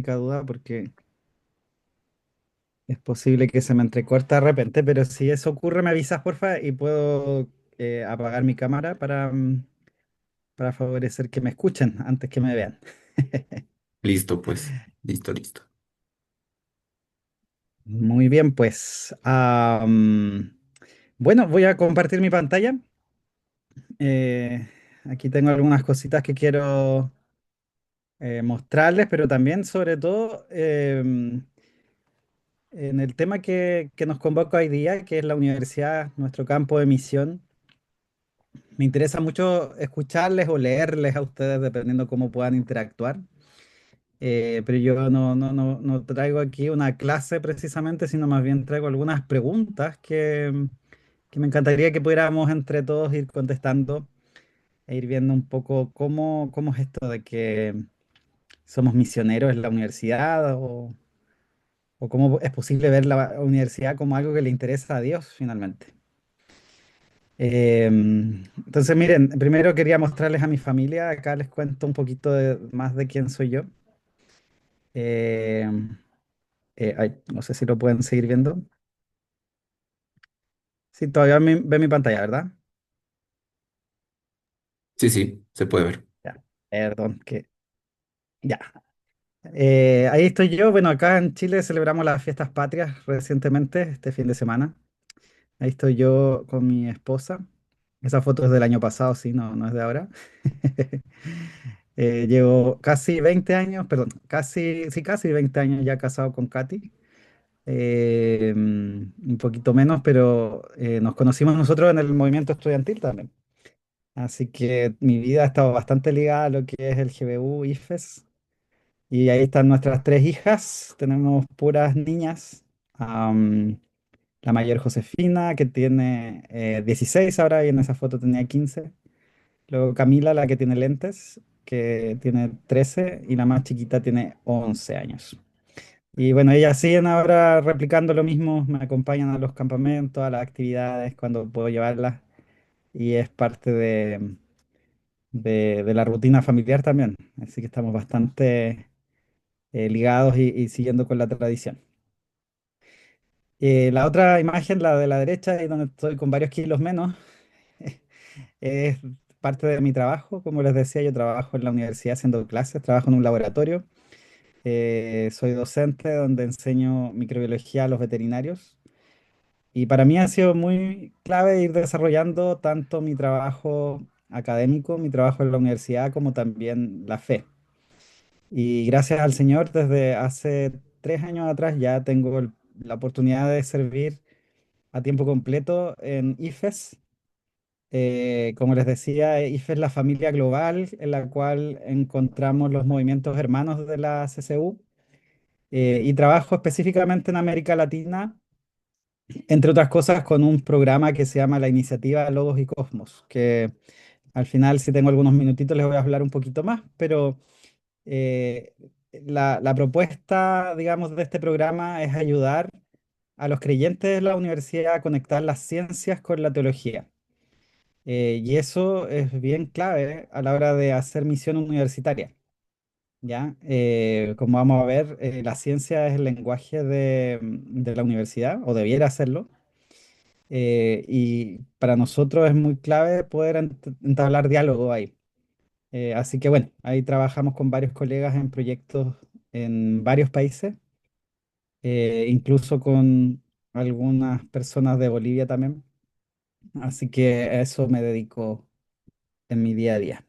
única duda porque es posible que se me entrecorta de repente, pero si eso ocurre, me avisas, porfa, y puedo apagar mi cámara para favorecer que me escuchen antes que me vean. Listo, pues. Listo, listo. Muy bien, pues. Bueno, voy a compartir mi pantalla. Eh, Aquí tengo algunas cositas que quiero mostrarles, pero también, sobre todo, en el tema que nos convoca hoy día, que es la universidad, nuestro campo de misión. Me interesa mucho escucharles o leerles a ustedes, dependiendo cómo puedan interactuar. Pero yo no traigo aquí una clase precisamente, sino más bien traigo algunas preguntas que me encantaría que pudiéramos entre todos ir contestando e ir viendo un poco cómo es esto de que somos misioneros en la universidad o cómo es posible ver la universidad como algo que le interesa a Dios finalmente. Entonces, miren, primero quería mostrarles a mi familia. Acá les cuento un poquito más de quién soy yo. Em, Ay, no sé si lo pueden seguir viendo. Sí, todavía ve mi pantalla, ¿verdad? Sí, sí, se puede ver. Ya, perdón, que ya. Ahí estoy yo. Bueno, acá en Chile celebramos las fiestas patrias recientemente, este fin de semana. Ahí estoy yo con mi esposa. Esa foto es del año pasado, sí, no es de ahora. Llevo casi 20 años, perdón, casi 20 años ya casado con Katy. Un poquito menos, pero nos conocimos nosotros en el movimiento estudiantil también. Así que mi vida ha estado bastante ligada a lo que es el GBU, IFES. Y ahí están nuestras tres hijas. Tenemos puras niñas. Am, la mayor Josefina, que tiene 16 ahora, y en esa foto tenía 15. Luego Camila, la que tiene lentes, que tiene 13. Y la más chiquita tiene 11 años. Y bueno, ellas siguen ahora replicando lo mismo, me acompañan a los campamentos, a las actividades cuando puedo llevarlas. Y es parte de la rutina familiar también. Así que estamos bastante ligados y siguiendo con la tradición. La otra imagen, la de la derecha, ahí donde estoy con varios kilos menos, es parte de mi trabajo. Como les decía, yo trabajo en la universidad haciendo clases, trabajo en un laboratorio. Soy docente donde enseño microbiología a los veterinarios. Y para mí ha sido muy clave ir desarrollando tanto mi trabajo académico, mi trabajo en la universidad, como también la fe. Y gracias al Señor, desde hace 3 años atrás ya tengo la oportunidad de servir a tiempo completo en IFES. Como les decía, IFES es la familia global en la cual encontramos los movimientos hermanos de la CCU. Y trabajo específicamente en América Latina, entre otras cosas, con un programa que se llama la Iniciativa Logos y Cosmos, que al final, si tengo algunos minutitos, les voy a hablar un poquito más, pero eh, la propuesta, digamos, de este programa es ayudar a los creyentes de la universidad a conectar las ciencias con la teología. Y eso es bien clave a la hora de hacer misión universitaria, ¿ya? Como vamos a ver, la ciencia es el lenguaje de la universidad, o debiera serlo. Y para nosotros es muy clave poder entablar diálogo ahí. Así que bueno, ahí trabajamos con varios colegas en proyectos en varios países, incluso con algunas personas de Bolivia también. Así que a eso me dedico en mi día a día.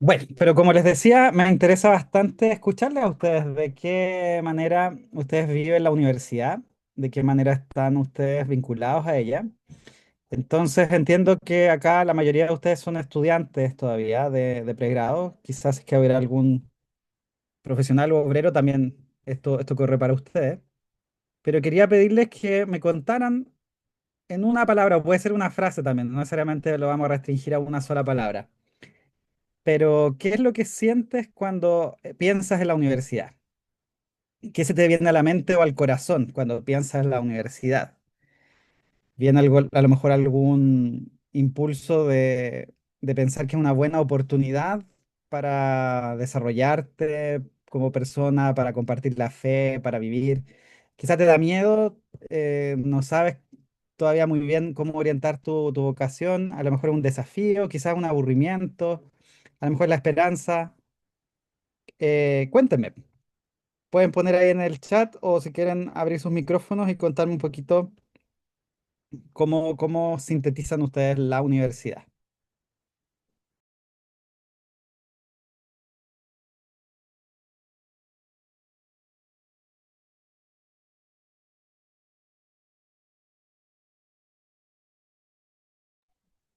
Bueno, pero como les decía, me interesa bastante escucharles a ustedes de qué manera ustedes viven la universidad, de qué manera están ustedes vinculados a ella. Entonces entiendo que acá la mayoría de ustedes son estudiantes todavía de pregrado. Quizás es que habrá algún profesional o obrero también, esto corre para ustedes. Pero quería pedirles que me contaran en una palabra, o puede ser una frase también, no necesariamente lo vamos a restringir a una sola palabra. Pero, ¿qué es lo que sientes cuando piensas en la universidad? ¿Qué se te viene a la mente o al corazón cuando piensas en la universidad? ¿Viene algo, a lo mejor algún impulso de pensar que es una buena oportunidad para desarrollarte como persona, para compartir la fe, para vivir. Quizás te da miedo, no sabes todavía muy bien cómo orientar tu vocación, a lo mejor es un desafío, quizás un aburrimiento, a lo mejor la esperanza. Cuéntenme, pueden poner ahí en el chat o si quieren abrir sus micrófonos y contarme un poquito cómo sintetizan ustedes la universidad.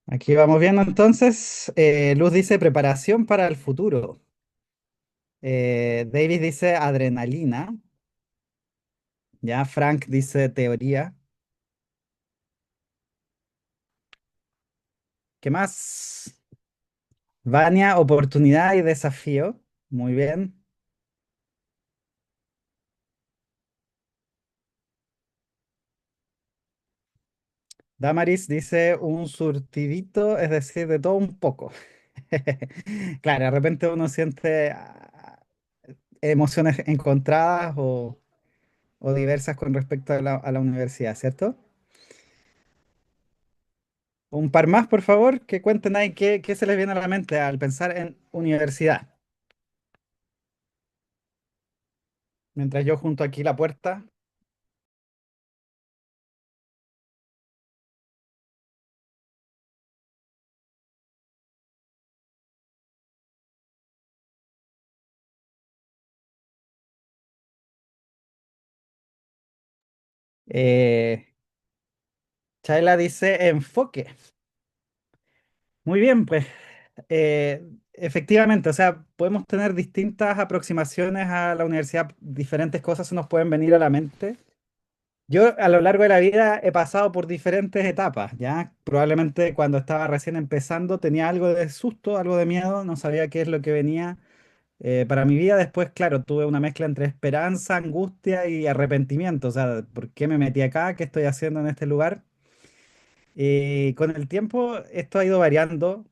Aquí vamos viendo entonces. Luz dice preparación para el futuro. David dice adrenalina. Ya, Frank dice teoría. ¿Qué más? Vania, oportunidad y desafío. Muy bien. Damaris dice un surtidito, es decir, de todo un poco. Claro, de repente uno siente emociones encontradas o diversas con respecto a la universidad, ¿cierto? Un par más, por favor, que cuenten ahí qué se les viene a la mente al pensar en universidad. Mientras yo junto aquí la puerta. Eh, Chayla dice enfoque. Muy bien, pues efectivamente, o sea, podemos tener distintas aproximaciones a la universidad, diferentes cosas se nos pueden venir a la mente. Yo a lo largo de la vida he pasado por diferentes etapas, ¿ya? Probablemente cuando estaba recién empezando tenía algo de susto, algo de miedo, no sabía qué es lo que venía para mi vida. Después, claro, tuve una mezcla entre esperanza, angustia y arrepentimiento, o sea, ¿por qué me metí acá? ¿Qué estoy haciendo en este lugar? Con el tiempo esto ha ido variando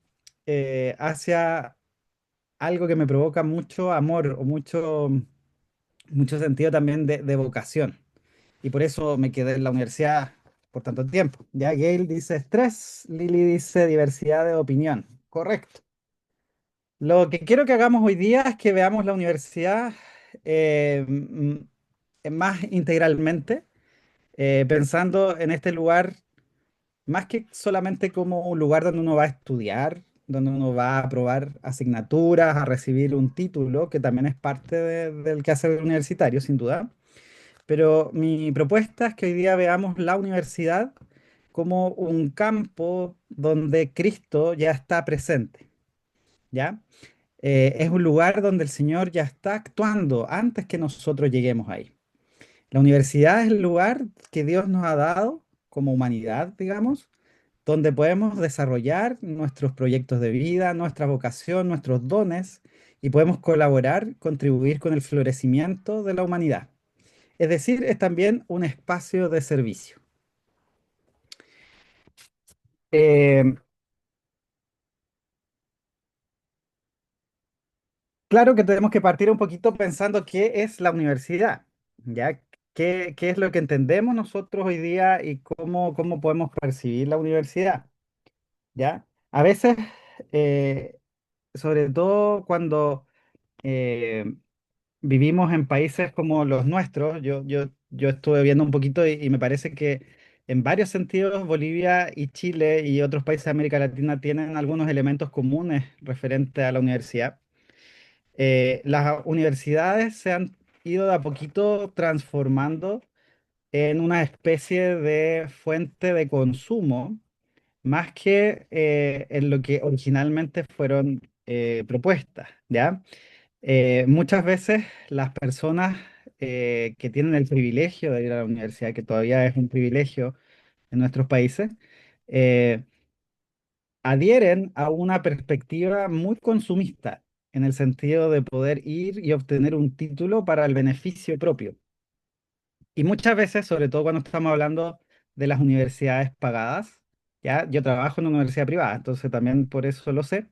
hacia algo que me provoca mucho amor o mucho sentido también de vocación. Y por eso me quedé en la universidad por tanto tiempo. Ya Gail dice estrés, Lily dice diversidad de opinión. Correcto. Lo que quiero que hagamos hoy día es que veamos la universidad más integralmente, pensando en este lugar más que solamente como un lugar donde uno va a estudiar, donde uno va a aprobar asignaturas, a recibir un título, que también es parte del quehacer universitario, sin duda. Pero mi propuesta es que hoy día veamos la universidad como un campo donde Cristo ya está presente, ¿ya? Es un lugar donde el Señor ya está actuando antes que nosotros lleguemos ahí. La universidad es el lugar que Dios nos ha dado como humanidad, digamos, donde podemos desarrollar nuestros proyectos de vida, nuestra vocación, nuestros dones y podemos colaborar, contribuir con el florecimiento de la humanidad. Es decir, es también un espacio de servicio. Eh, claro que tenemos que partir un poquito pensando qué es la universidad, ¿ya? ¿Qué es lo que entendemos nosotros hoy día y cómo podemos percibir la universidad, ¿ya? A veces, eh, sobre todo cuando eh, vivimos en países como los nuestros, yo estuve viendo un poquito y me parece que en varios sentidos Bolivia y Chile y otros países de América Latina tienen algunos elementos comunes referente a la universidad. Las universidades se han ido de a poquito transformando en una especie de fuente de consumo, más que en lo que originalmente fueron propuestas, ¿ya? Muchas veces las personas que tienen el privilegio de ir a la universidad, que todavía es un privilegio en nuestros países, eh, adhieren a una perspectiva muy consumista, en el sentido de poder ir y obtener un título para el beneficio propio. Y muchas veces, sobre todo cuando estamos hablando de las universidades pagadas, ya yo trabajo en una universidad privada, entonces también por eso lo sé.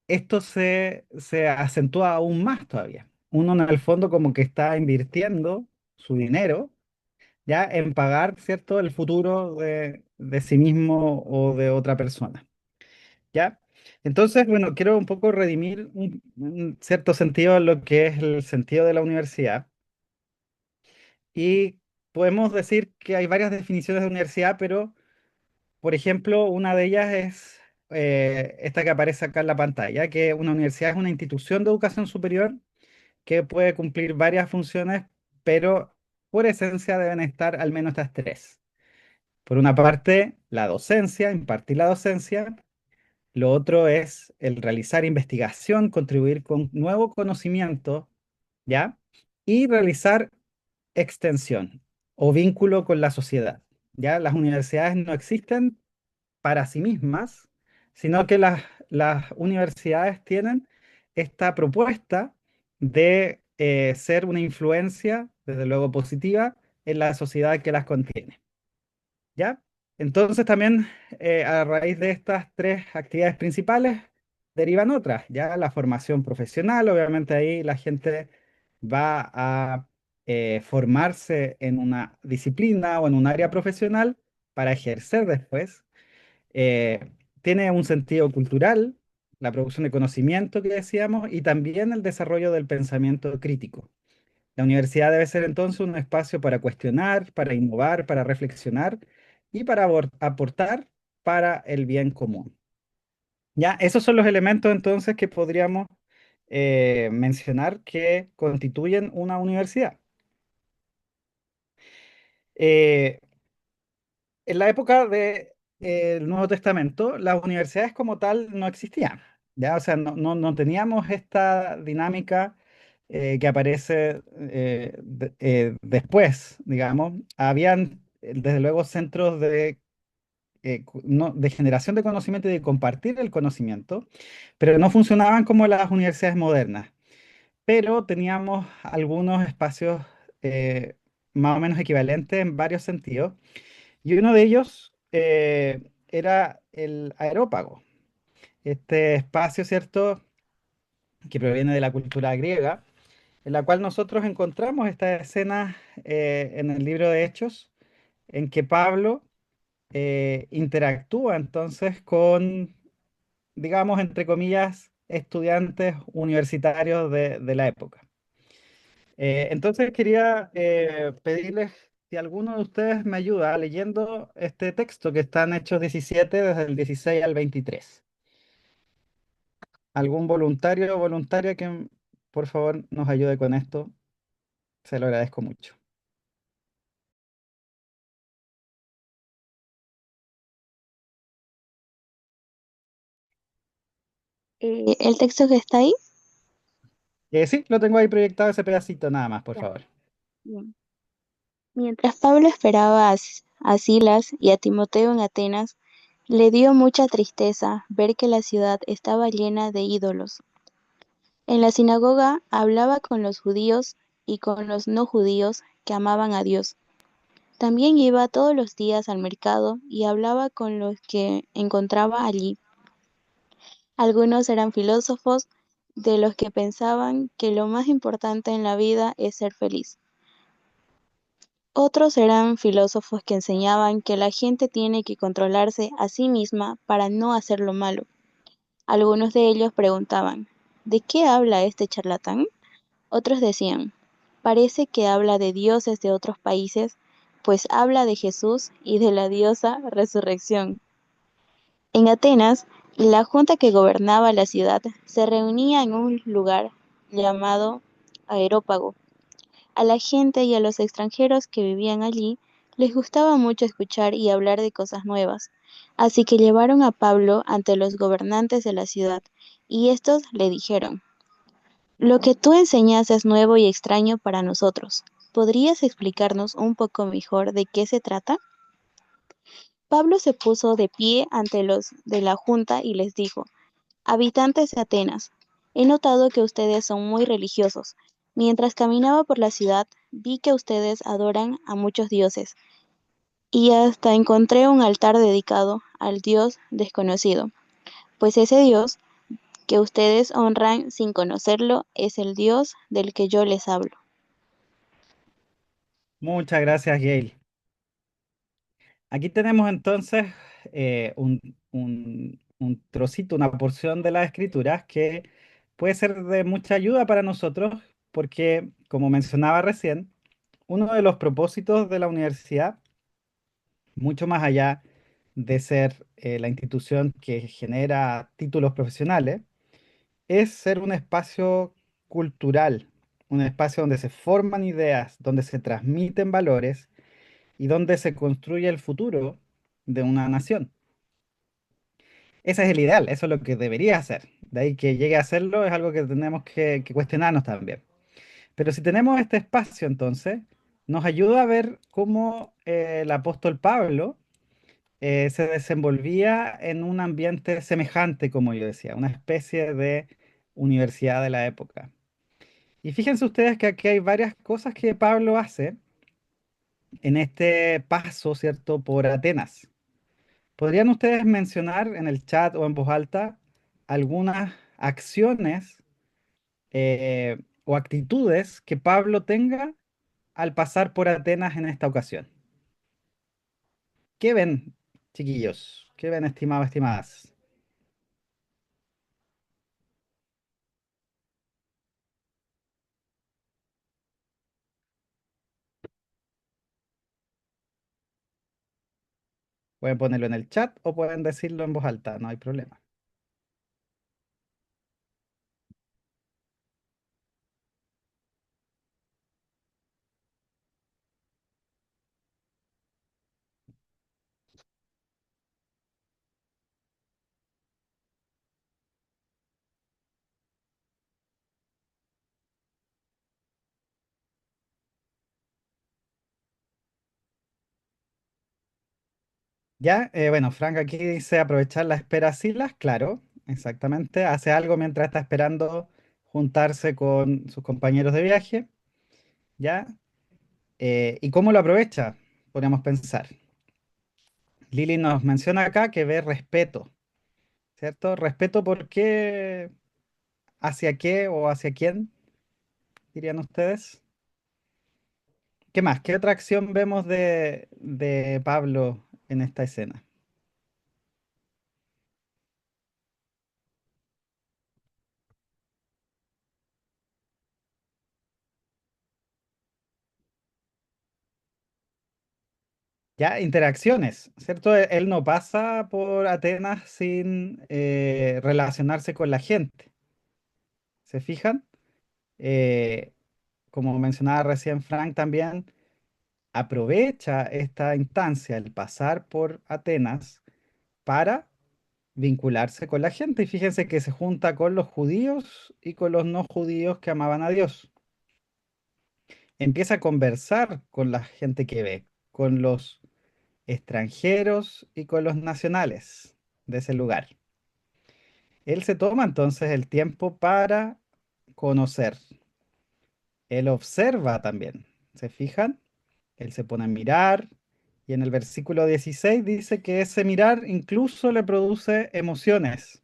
esto se acentúa aún más todavía. Uno en el fondo como que está invirtiendo su dinero ya en pagar, ¿cierto?, el futuro de sí mismo o de otra persona, ¿ya? Entonces, bueno, quiero un poco redimir un cierto sentido lo que es el sentido de la universidad. Y podemos decir que hay varias definiciones de universidad, pero, por ejemplo, una de ellas es esta que aparece acá en la pantalla, que una universidad es una institución de educación superior que puede cumplir varias funciones, pero por esencia deben estar al menos estas tres. Por una parte, la docencia, impartir la docencia. Lo otro es el realizar investigación, contribuir con nuevo conocimiento, ¿ya? Y realizar extensión o vínculo con la sociedad, ¿ya? Las universidades no existen para sí mismas, sino que las universidades tienen esta propuesta de ser una influencia, desde luego positiva, en la sociedad que las contiene. ¿Ya? Entonces también a raíz de estas tres actividades principales derivan otras, ya la formación profesional, obviamente ahí la gente va a formarse en una disciplina o en un área profesional para ejercer después. Eh, Tiene un sentido cultural, la producción de conocimiento que decíamos, y también el desarrollo del pensamiento crítico. La universidad debe ser entonces un espacio para cuestionar, para innovar, para reflexionar y para aportar para el bien común. Ya, esos son los elementos entonces que podríamos mencionar que constituyen una universidad. Eh, en la época del Nuevo Testamento, las universidades como tal no existían, ¿ya? O sea, no teníamos esta dinámica que aparece después, digamos. Habían, desde luego, centros de generación de conocimiento y de compartir el conocimiento, pero no funcionaban como las universidades modernas. Pero teníamos algunos espacios más o menos equivalentes en varios sentidos. Y uno de ellos era el aerópago, este espacio, ¿cierto?, que proviene de la cultura griega, en la cual nosotros encontramos esta escena en el libro de Hechos, en que Pablo interactúa entonces con, digamos, entre comillas, estudiantes universitarios de la época. Entonces quería pedirles si alguno de ustedes me ayuda leyendo este texto que está en Hechos 17 desde el 16 al 23. ¿Algún voluntario o voluntaria que por favor nos ayude con esto? Se lo agradezco mucho. El texto que está ahí. Sí, lo tengo ahí proyectado ese pedacito nada más, por Ya, favor. bien. Mientras Pablo esperaba a Silas y a Timoteo en Atenas, le dio mucha tristeza ver que la ciudad estaba llena de ídolos. En la sinagoga hablaba con los judíos y con los no judíos que amaban a Dios. También iba todos los días al mercado y hablaba con los que encontraba allí. Algunos eran filósofos de los que pensaban que lo más importante en la vida es ser feliz. Otros eran filósofos que enseñaban que la gente tiene que controlarse a sí misma para no hacer lo malo. Algunos de ellos preguntaban, ¿de qué habla este charlatán? Otros decían, parece que habla de dioses de otros países, pues habla de Jesús y de la diosa resurrección. En Atenas, la junta que gobernaba la ciudad se reunía en un lugar llamado Areópago. A la gente y a los extranjeros que vivían allí les gustaba mucho escuchar y hablar de cosas nuevas, así que llevaron a Pablo ante los gobernantes de la ciudad, y estos le dijeron, lo que tú enseñas es nuevo y extraño para nosotros. ¿Podrías explicarnos un poco mejor de qué se trata? Pablo se puso de pie ante los de la junta y les dijo, habitantes de Atenas, he notado que ustedes son muy religiosos. Mientras caminaba por la ciudad, vi que ustedes adoran a muchos dioses, y hasta encontré un altar dedicado al Dios desconocido, pues ese Dios que ustedes honran sin conocerlo es el Dios del que yo les hablo. Muchas gracias, Gail. Aquí tenemos entonces un trocito, una porción de las escrituras que puede ser de mucha ayuda para nosotros porque, como mencionaba recién, uno de los propósitos de la universidad, mucho más allá de ser la institución que genera títulos profesionales, es ser un espacio cultural, un espacio donde se forman ideas, donde se transmiten valores y donde se construye el futuro de una nación. Ese es el ideal, eso es lo que debería hacer. De ahí que llegue a hacerlo es algo que tenemos que cuestionarnos también. Pero si tenemos este espacio, entonces, nos ayuda a ver cómo el apóstol Pablo se desenvolvía en un ambiente semejante, como yo decía, una especie de universidad de la época. Y fíjense ustedes que aquí hay varias cosas que Pablo hace en este paso, ¿cierto?, por Atenas. ¿Podrían ustedes mencionar en el chat o en voz alta algunas acciones o actitudes que Pablo tenga al pasar por Atenas en esta ocasión? ¿Qué ven, chiquillos? ¿Qué ven, estimados, estimadas? Pueden ponerlo en el chat o pueden decirlo en voz alta, no hay problema. Ya, bueno, Frank aquí dice aprovechar la espera Silas, claro, exactamente. Hace algo mientras está esperando juntarse con sus compañeros de viaje, ¿ya? ¿Y cómo lo aprovecha? Podríamos pensar. Lili nos menciona acá que ve respeto, ¿cierto? Respeto por qué, hacia qué o hacia quién, dirían ustedes. ¿Qué más? ¿Qué otra acción vemos de Pablo en esta escena? Ya, interacciones, ¿cierto? Él no pasa por Atenas sin relacionarse con la gente. ¿Se fijan? Eh, Como mencionaba recién Frank también, aprovecha esta instancia, el pasar por Atenas, para vincularse con la gente. Y fíjense que se junta con los judíos y con los no judíos que amaban a Dios. Empieza a conversar con la gente que ve, con los extranjeros y con los nacionales de ese lugar. Él se toma entonces el tiempo para conocer. Él observa también. ¿Se fijan? Él se pone a mirar y en el versículo 16 dice que ese mirar incluso le produce emociones.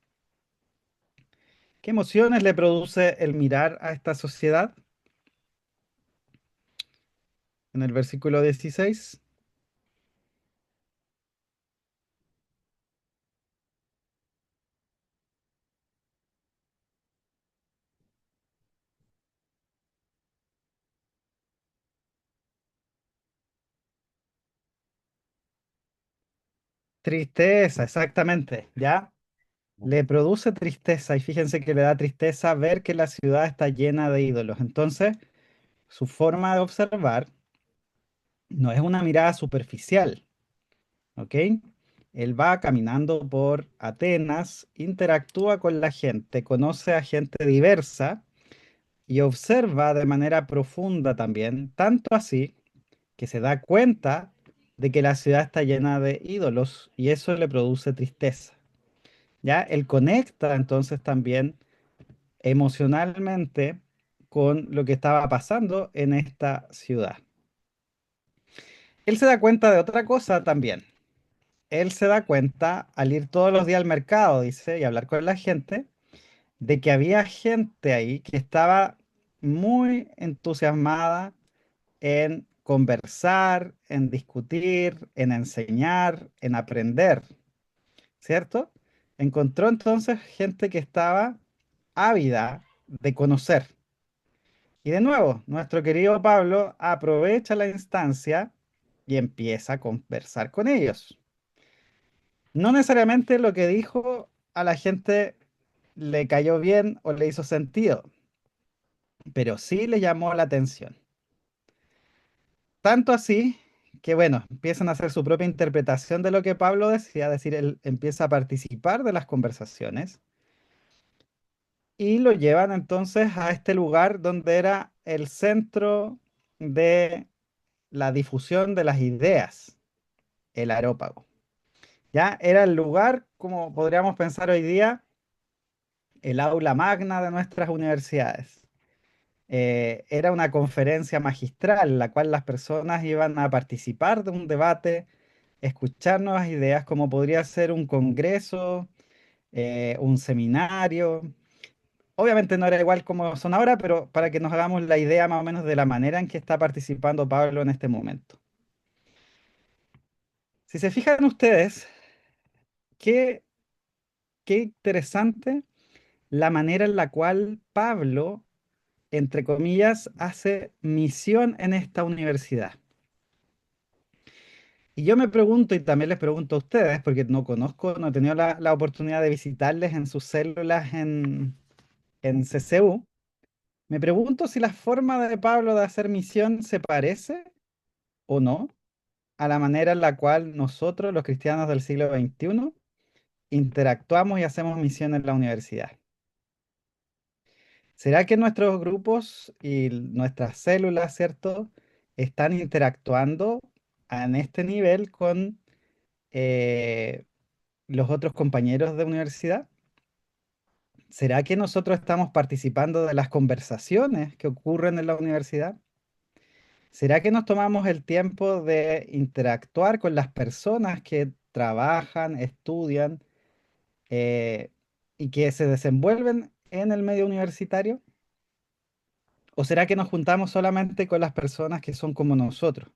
¿Qué emociones le produce el mirar a esta sociedad? En el versículo 16, tristeza, exactamente, ¿ya? Le produce tristeza y fíjense que le da tristeza ver que la ciudad está llena de ídolos. Entonces, su forma de observar no es una mirada superficial, ¿ok? Él va caminando por Atenas, interactúa con la gente, conoce a gente diversa y observa de manera profunda también, tanto así que se da cuenta de que la ciudad está llena de ídolos y eso le produce tristeza. ¿Ya? Él conecta entonces también emocionalmente con lo que estaba pasando en esta ciudad. Él se da cuenta de otra cosa también. Él se da cuenta al ir todos los días al mercado, dice, y hablar con la gente, de que había gente ahí que estaba muy entusiasmada en conversar, en discutir, en enseñar, en aprender, ¿cierto? Encontró entonces gente que estaba ávida de conocer. Y de nuevo, nuestro querido Pablo aprovecha la instancia y empieza a conversar con ellos. No necesariamente lo que dijo a la gente le cayó bien o le hizo sentido, pero sí le llamó la atención. Tanto así que, bueno, empiezan a hacer su propia interpretación de lo que Pablo decía, es decir, él empieza a participar de las conversaciones y lo llevan entonces a este lugar donde era el centro de la difusión de las ideas, el Areópago. Ya era el lugar, como podríamos pensar hoy día, el aula magna de nuestras universidades. Era una conferencia magistral en la cual las personas iban a participar de un debate, escuchar nuevas ideas, como podría ser un congreso, un seminario. Obviamente no era igual como son ahora, pero para que nos hagamos la idea más o menos de la manera en que está participando Pablo en este momento. Si se fijan ustedes, qué, qué interesante la manera en la cual Pablo, entre comillas, hace misión en esta universidad. Y yo me pregunto, y también les pregunto a ustedes, porque no conozco, no he tenido la oportunidad de visitarles en sus células en CCU, me pregunto si la forma de Pablo de hacer misión se parece o no a la manera en la cual nosotros, los cristianos del siglo XXI, interactuamos y hacemos misión en la universidad. ¿Será que nuestros grupos y nuestras células, ¿cierto?, están interactuando en este nivel con eh, los otros compañeros de universidad? ¿Será que nosotros estamos participando de las conversaciones que ocurren en la universidad? ¿Será que nos tomamos el tiempo de interactuar con las personas que trabajan, estudian eh, y que se desenvuelven en el medio universitario? ¿O será que nos juntamos solamente con las personas que son como nosotros?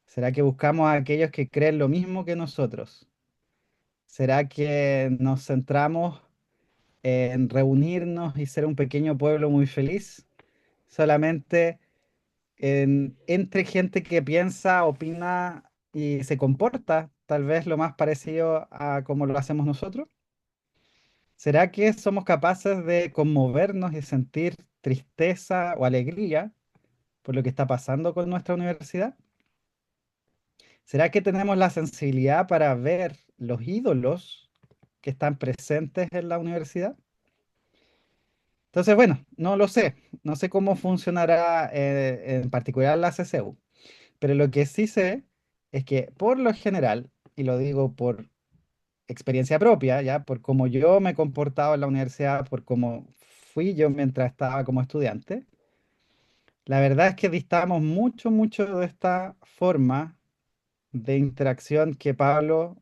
¿Será que buscamos a aquellos que creen lo mismo que nosotros? ¿Será que nos centramos en reunirnos y ser un pequeño pueblo muy feliz? Solamente entre gente que piensa, opina y se comporta tal vez lo más parecido a como lo hacemos nosotros. ¿Será que somos capaces de conmovernos y sentir tristeza o alegría por lo que está pasando con nuestra universidad? ¿Será que tenemos la sensibilidad para ver los ídolos que están presentes en la universidad? Entonces, bueno, no lo sé. No sé cómo funcionará en particular la CCU, pero lo que sí sé es que por lo general, y lo digo por experiencia propia, ya, por cómo yo me he comportado en la universidad, por cómo fui yo mientras estaba como estudiante, la verdad es que distamos mucho, mucho de esta forma de interacción que Pablo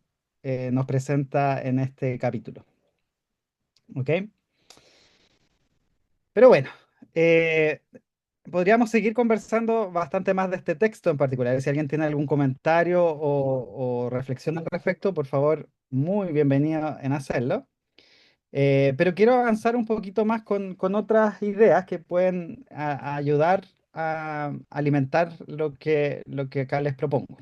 nos presenta en este capítulo. ¿Ok? Pero bueno, eh, podríamos seguir conversando bastante más de este texto en particular. Si alguien tiene algún comentario o reflexión al respecto, por favor, muy bienvenido en hacerlo. Pero quiero avanzar un poquito más con otras ideas que pueden ayudar a alimentar lo que acá les propongo.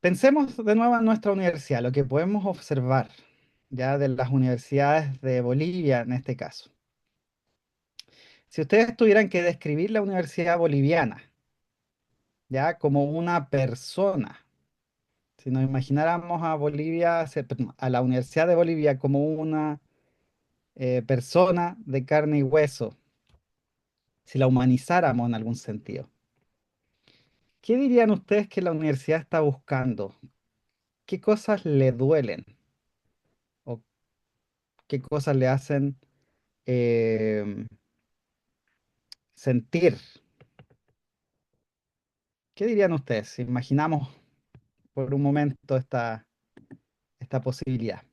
Pensemos de nuevo en nuestra universidad, lo que podemos observar ya de las universidades de Bolivia en este caso. Si ustedes tuvieran que describir la universidad boliviana, ya como una persona, si nos imagináramos a Bolivia, perdón, a la Universidad de Bolivia como una persona de carne y hueso, si la humanizáramos en algún sentido, ¿qué dirían ustedes que la universidad está buscando? ¿Qué cosas le duelen o qué cosas le hacen eh, sentir? ¿Qué dirían ustedes si imaginamos por un momento esta posibilidad?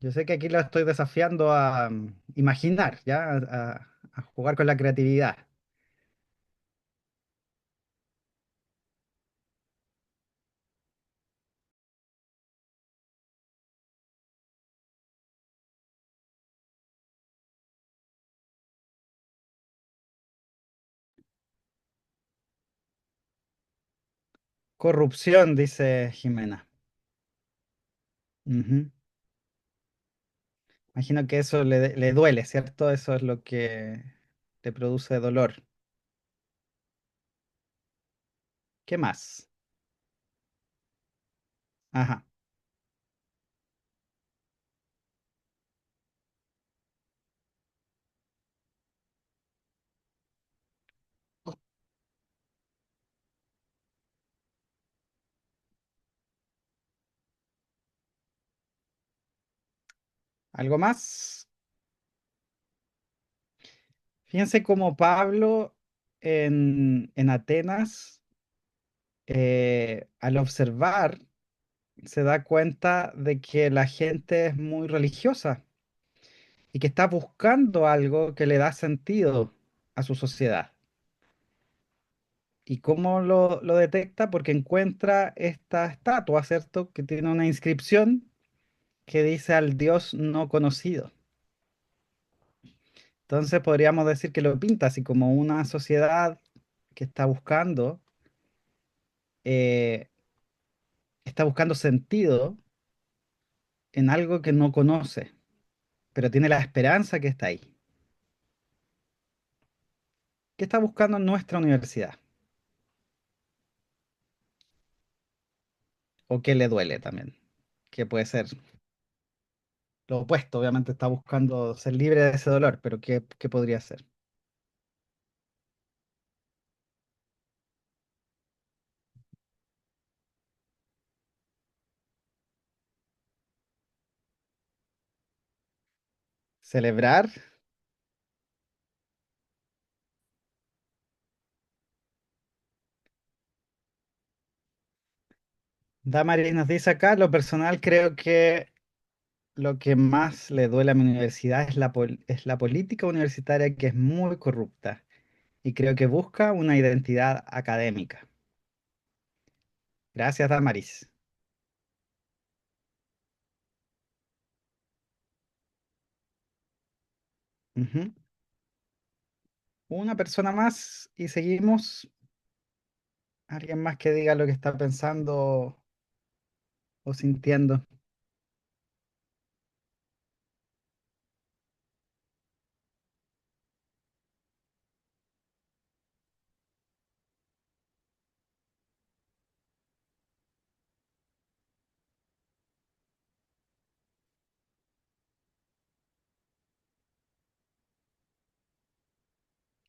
Yo sé que aquí lo estoy desafiando a imaginar, ¿ya? A jugar con la creatividad. Corrupción, dice Jimena. Ujú. Imagino que eso le duele, ¿cierto? Eso es lo que le produce dolor. ¿Qué más? Ajá. ¿Algo más? Fíjense cómo Pablo en Atenas, al observar, se da cuenta de que la gente es muy religiosa y que está buscando algo que le da sentido a su sociedad. ¿Y cómo lo detecta? Porque encuentra esta estatua, ¿cierto? Que tiene una inscripción que dice al Dios no conocido. Entonces podríamos decir que lo pinta así como una sociedad que eh, está buscando sentido en algo que no conoce, pero tiene la esperanza que está ahí. ¿Qué está buscando nuestra universidad? ¿O qué le duele también? Que puede ser lo opuesto, obviamente está buscando ser libre de ese dolor, pero ¿qué podría ser? Celebrar. Damaris nos dice acá, lo personal creo que lo que más le duele a mi universidad es es la política universitaria que es muy corrupta y creo que busca una identidad académica. Gracias, Damaris. Ujú. Una persona más y seguimos. Alguien más que diga lo que está pensando o sintiendo.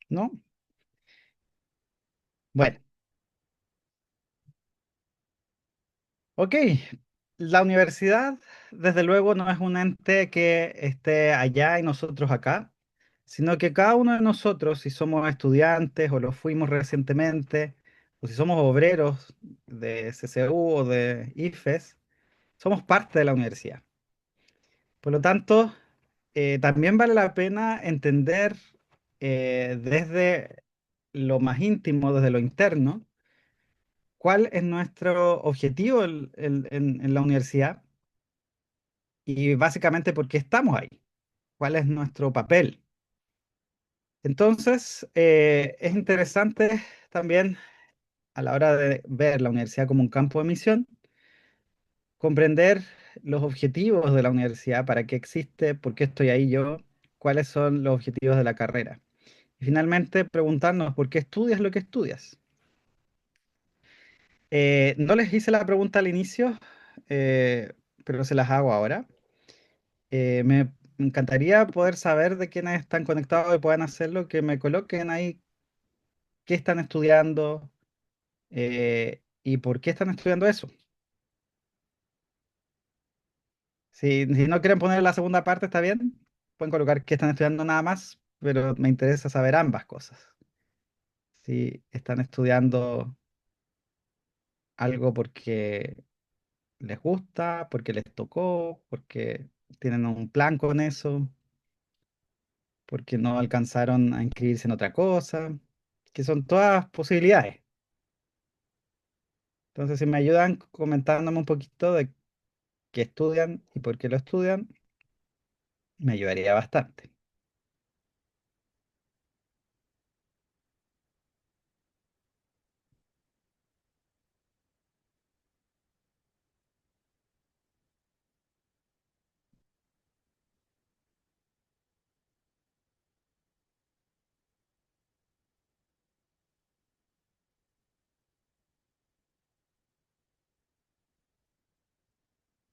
¿No? Bueno, ok. La universidad, desde luego, no es un ente que esté allá y nosotros acá, sino que cada uno de nosotros, si somos estudiantes o lo fuimos recientemente, o si somos obreros de CCU o de IFES, somos parte de la universidad. Por lo tanto, también vale la pena entender desde lo más íntimo, desde lo interno, cuál es nuestro objetivo en la universidad y básicamente por qué estamos ahí, cuál es nuestro papel. Entonces, es interesante también a la hora de ver la universidad como un campo de misión, comprender los objetivos de la universidad, para qué existe, por qué estoy ahí yo, cuáles son los objetivos de la carrera. Y finalmente, preguntarnos por qué estudias lo que estudias. No les hice la pregunta al inicio, eh, pero se las hago ahora. Me encantaría poder saber de quiénes están conectados y puedan hacerlo, que me coloquen ahí qué están estudiando y por qué están estudiando eso. Si no quieren poner la segunda parte, está bien. Pueden colocar qué están estudiando nada más, pero me interesa saber ambas cosas. Si están estudiando algo porque les gusta, porque les tocó, porque tienen un plan con eso, porque no alcanzaron a inscribirse en otra cosa, que son todas posibilidades. Entonces, si me ayudan comentándome un poquito de qué estudian y por qué lo estudian, me ayudaría bastante.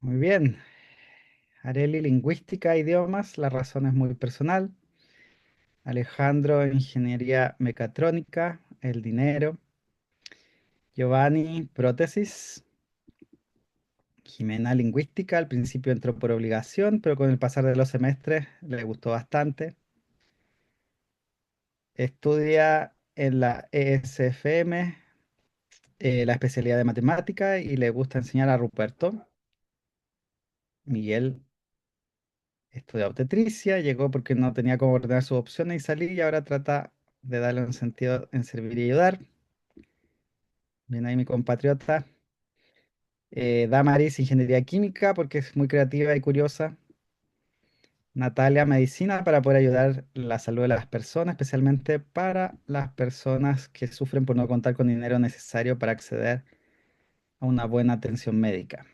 Muy bien. Areli, lingüística, idiomas, la razón es muy personal. Alejandro, ingeniería mecatrónica, el dinero. Giovanni, prótesis. Jimena, lingüística, al principio entró por obligación, pero con el pasar de los semestres le gustó bastante. Estudia en la ESFM, la especialidad de matemática y le gusta enseñar a Ruperto. Miguel estudia obstetricia, llegó porque no tenía cómo ordenar sus opciones y salir y ahora trata de darle un sentido en servir y ayudar. Viene ahí mi compatriota. Damaris, ingeniería química, porque es muy creativa y curiosa. Natalia, medicina, para poder ayudar la salud de las personas, especialmente para las personas que sufren por no contar con dinero necesario para acceder a una buena atención médica.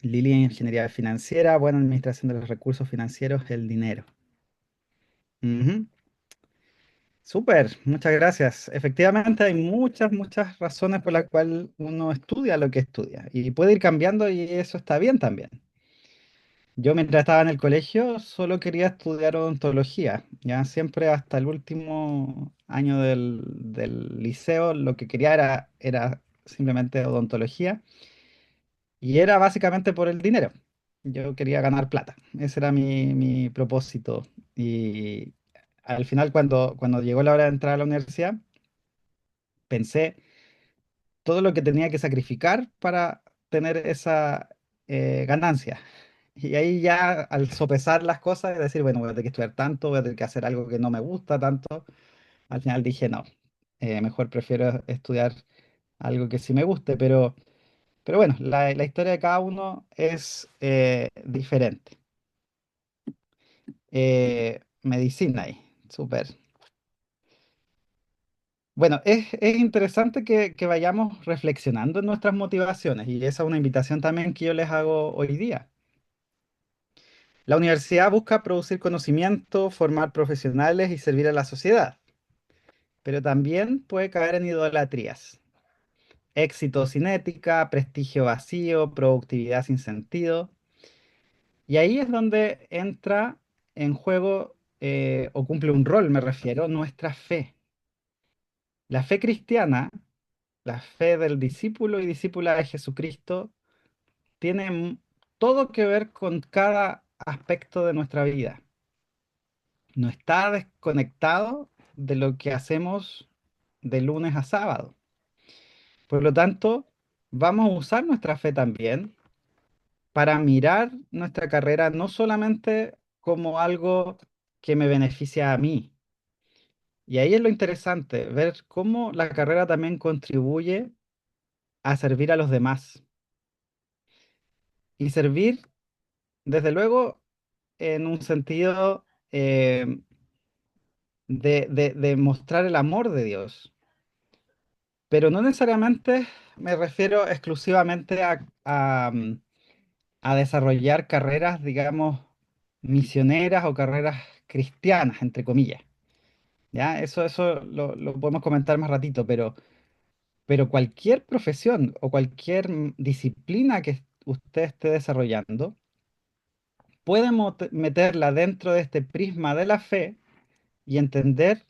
Lili, ingeniería financiera, buena administración de los recursos financieros, el dinero. Ujú. Súper, muchas gracias. Efectivamente, hay muchas razones por las cuales uno estudia lo que estudia y puede ir cambiando y eso está bien también. Yo mientras estaba en el colegio solo quería estudiar odontología, ya siempre hasta el último año del liceo lo que quería era simplemente odontología y era básicamente por el dinero. Yo quería ganar plata, ese era mi propósito y al final cuando llegó la hora de entrar a la universidad pensé todo lo que tenía que sacrificar para tener esa ganancia. Y ahí ya al sopesar las cosas y decir, bueno, voy a tener que estudiar tanto, voy a tener que hacer algo que no me gusta tanto, al final dije, no, mejor prefiero estudiar algo que sí me guste, pero bueno, la historia de cada uno es diferente. Medicina ahí, súper. Bueno, es interesante que vayamos reflexionando en nuestras motivaciones y esa es una invitación también que yo les hago hoy día. La universidad busca producir conocimiento, formar profesionales y servir a la sociedad, pero también puede caer en idolatrías. Éxito sin ética, prestigio vacío, productividad sin sentido. Y ahí es donde entra en juego o cumple un rol, me refiero, nuestra fe. La fe cristiana, la fe del discípulo y discípula de Jesucristo, tiene todo que ver con cada aspecto de nuestra vida. No está desconectado de lo que hacemos de lunes a sábado. Por lo tanto, vamos a usar nuestra fe también para mirar nuestra carrera no solamente como algo que me beneficia a mí. Y ahí es lo interesante, ver cómo la carrera también contribuye a servir a los demás. Y servir, desde luego, en un sentido de mostrar el amor de Dios. Pero no necesariamente me refiero exclusivamente a desarrollar carreras, digamos, misioneras o carreras cristianas, entre comillas. ¿Ya? Eso lo podemos comentar más ratito, pero cualquier profesión o cualquier disciplina que usted esté desarrollando, puede meterla dentro de este prisma de la fe y entender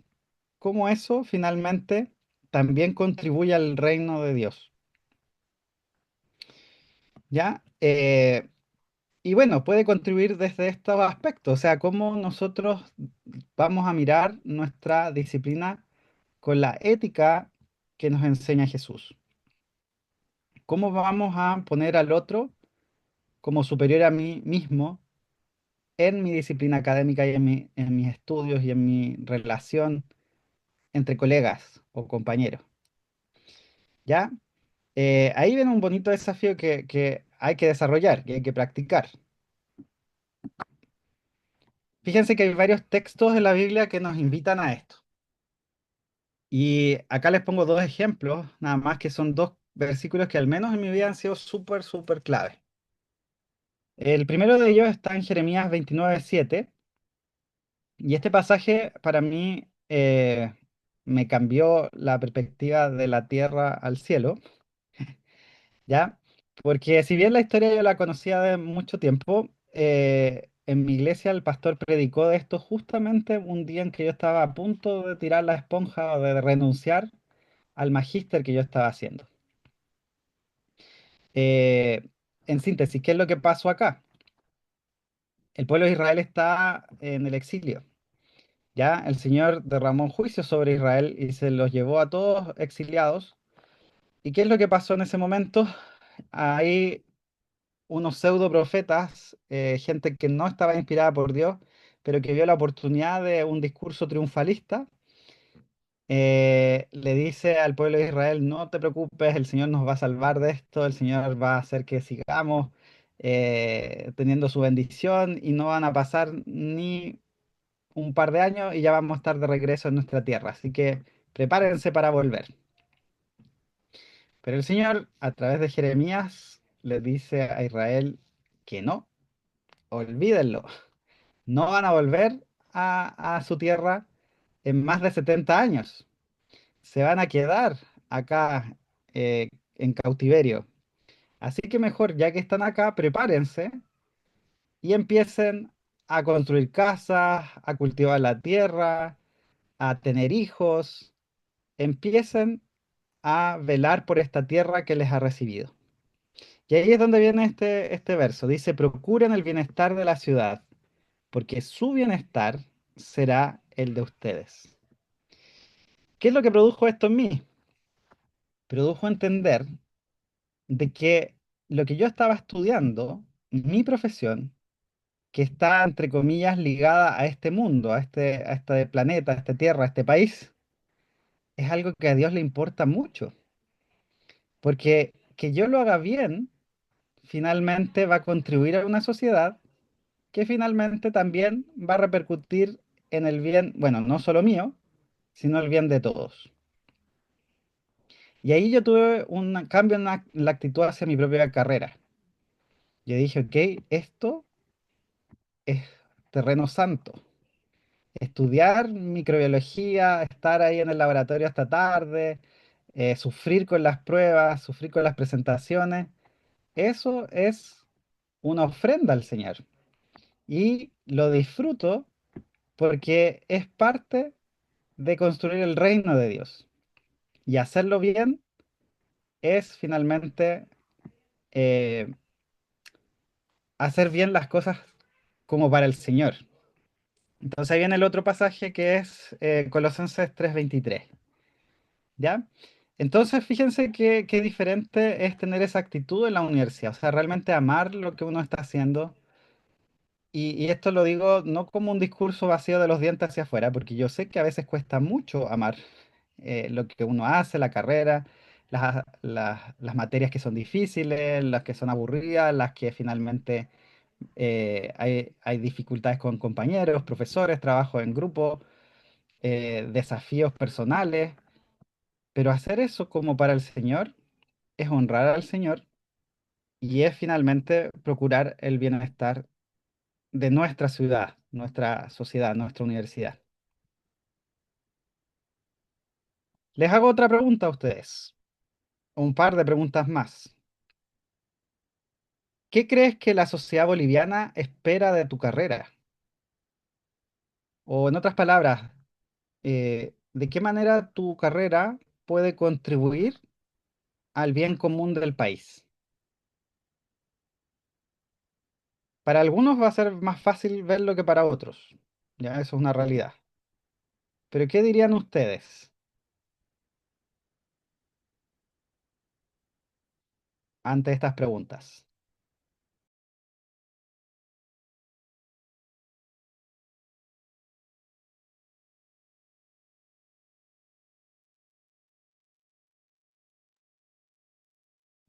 cómo eso finalmente también contribuye al reino de Dios. ¿Ya? Y bueno, puede contribuir desde estos aspectos, o sea, cómo nosotros vamos a mirar nuestra disciplina con la ética que nos enseña Jesús. ¿Cómo vamos a poner al otro como superior a mí mismo en mi disciplina académica y en mis estudios y en mi relación entre colegas o compañeros. ¿Ya? Ahí viene un bonito desafío que hay que desarrollar, que hay que practicar. Fíjense que hay varios textos en la Biblia que nos invitan a esto. Y acá les pongo dos ejemplos, nada más que son dos versículos que al menos en mi vida han sido súper, súper clave. El primero de ellos está en Jeremías 29:7 y este pasaje para mí me cambió la perspectiva de la tierra al cielo, ¿ya? Porque si bien la historia yo la conocía de mucho tiempo, en mi iglesia el pastor predicó de esto justamente un día en que yo estaba a punto de tirar la esponja o de renunciar al magíster que yo estaba haciendo. Eh, en síntesis, ¿qué es lo que pasó acá? El pueblo de Israel está en el exilio. Ya el Señor derramó un juicio sobre Israel y se los llevó a todos exiliados. ¿Y qué es lo que pasó en ese momento? Hay unos pseudo profetas, gente que no estaba inspirada por Dios, pero que vio la oportunidad de un discurso triunfalista. Le dice al pueblo de Israel, no te preocupes, el Señor nos va a salvar de esto, el Señor va a hacer que sigamos teniendo su bendición y no van a pasar ni un par de años y ya vamos a estar de regreso en nuestra tierra. Así que prepárense para volver. Pero el Señor, a través de Jeremías, le dice a Israel que no, olvídenlo, no van a volver a su tierra en más de 70 años. Se van a quedar acá en cautiverio. Así que mejor, ya que están acá, prepárense y empiecen a construir casas, a cultivar la tierra, a tener hijos. Empiecen a velar por esta tierra que les ha recibido. Y ahí es donde viene este verso. Dice, procuren el bienestar de la ciudad, porque su bienestar será el de ustedes. ¿Qué es lo que produjo esto en mí? Produjo entender de que lo que yo estaba estudiando, mi profesión, que está, entre comillas, ligada a este mundo, a este planeta, a esta tierra, a este país, es algo que a Dios le importa mucho. Porque que yo lo haga bien, finalmente va a contribuir a una sociedad que finalmente también va a repercutir en el bien, bueno, no solo mío, sino el bien de todos. Y ahí yo tuve un cambio en la actitud hacia mi propia carrera. Yo dije, ok, esto es terreno santo. Estudiar microbiología, estar ahí en el laboratorio hasta tarde, sufrir con las pruebas, sufrir con las presentaciones, eso es una ofrenda al Señor. Y lo disfruto porque es parte de construir el reino de Dios. Y hacerlo bien es finalmente eh, hacer bien las cosas como para el Señor. Entonces ahí viene el otro pasaje que es Colosenses 3:23. ¿Ya? Entonces, fíjense qué diferente es tener esa actitud en la universidad, o sea, realmente amar lo que uno está haciendo. Y esto lo digo no como un discurso vacío de los dientes hacia afuera, porque yo sé que a veces cuesta mucho amar lo que uno hace, la carrera, las materias que son difíciles, las que son aburridas, las que finalmente hay dificultades con compañeros, profesores, trabajo en grupo, desafíos personales. Pero hacer eso como para el Señor es honrar al Señor y es finalmente procurar el bienestar de nuestra ciudad, nuestra sociedad, nuestra universidad. Les hago otra pregunta a ustedes, un par de preguntas más. ¿Qué crees que la sociedad boliviana espera de tu carrera? O en otras palabras, ¿de qué manera tu carrera puede contribuir al bien común del país? Para algunos va a ser más fácil verlo que para otros. Ya, eso es una realidad. Pero ¿qué dirían ustedes ante estas preguntas?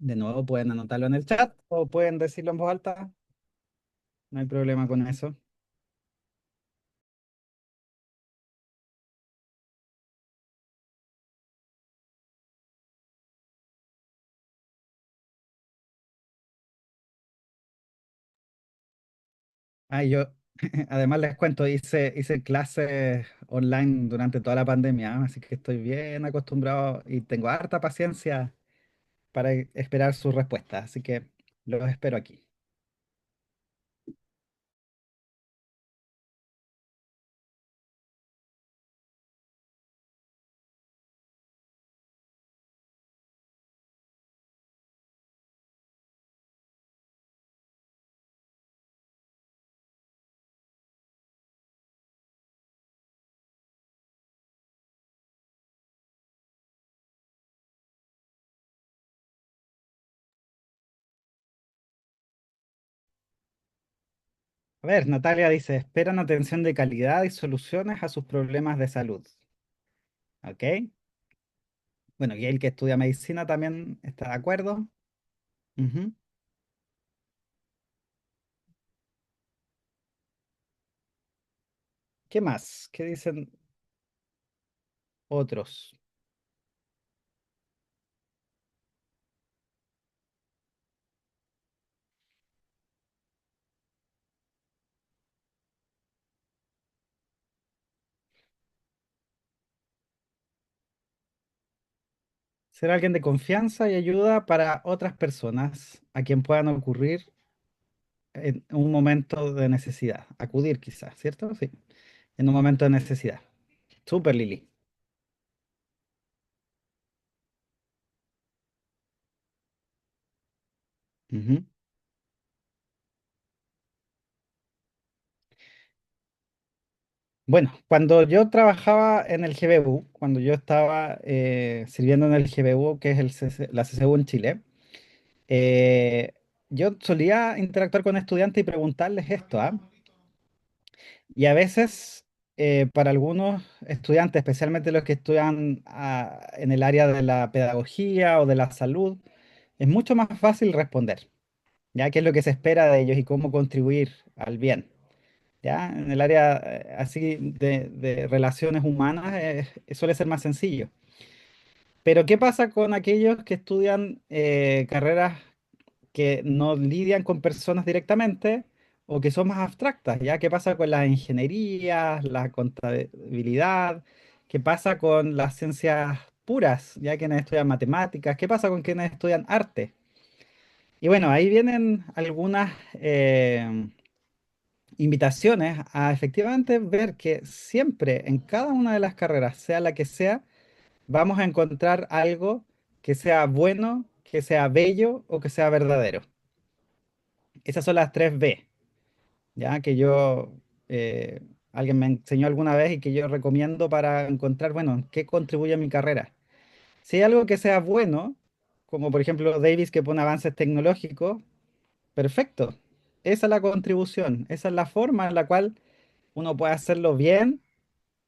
De nuevo, pueden anotarlo en el chat o pueden decirlo en voz alta. No hay problema con eso. Ah, yo, además les cuento, hice clases online durante toda la pandemia, así que estoy bien acostumbrado y tengo harta paciencia para esperar sus respuestas, así que los espero aquí. A ver, Natalia dice, esperan atención de calidad y soluciones a sus problemas de salud. ¿Ok? Bueno, y el que estudia medicina también está de acuerdo. Ujú. ¿Qué más? ¿Qué dicen otros? Ser alguien de confianza y ayuda para otras personas a quien puedan ocurrir en un momento de necesidad. Acudir quizás, ¿cierto? Sí, en un momento de necesidad. Súper, Lili. Ujú. Bueno, cuando yo trabajaba en el GBU, cuando yo estaba sirviendo en el GBU, que es la CCU en Chile, eh, yo solía interactuar con estudiantes y preguntarles esto, ¿ah? Y a veces, para algunos estudiantes, especialmente los que estudian en el área de la pedagogía o de la salud, es mucho más fácil responder, ¿ya? ¿Qué es lo que se espera de ellos y cómo contribuir al bien? ¿Ya? En el área así de relaciones humanas suele ser más sencillo. Pero ¿qué pasa con aquellos que estudian carreras que no lidian con personas directamente o que son más abstractas? ¿Ya? ¿Qué pasa con las ingenierías, la contabilidad? ¿Qué pasa con las ciencias puras? ¿Ya? Quienes estudian matemáticas. ¿Qué pasa con quienes estudian arte? Y bueno, ahí vienen algunas invitaciones a efectivamente ver que siempre en cada una de las carreras, sea la que sea, vamos a encontrar algo que sea bueno, que sea bello o que sea verdadero. Esas son las tres B, ya que alguien me enseñó alguna vez y que yo recomiendo para encontrar, bueno, qué contribuye a mi carrera. Si hay algo que sea bueno, como por ejemplo Davis que pone avances tecnológicos, perfecto. Esa es la contribución, esa es la forma en la cual uno puede hacerlo bien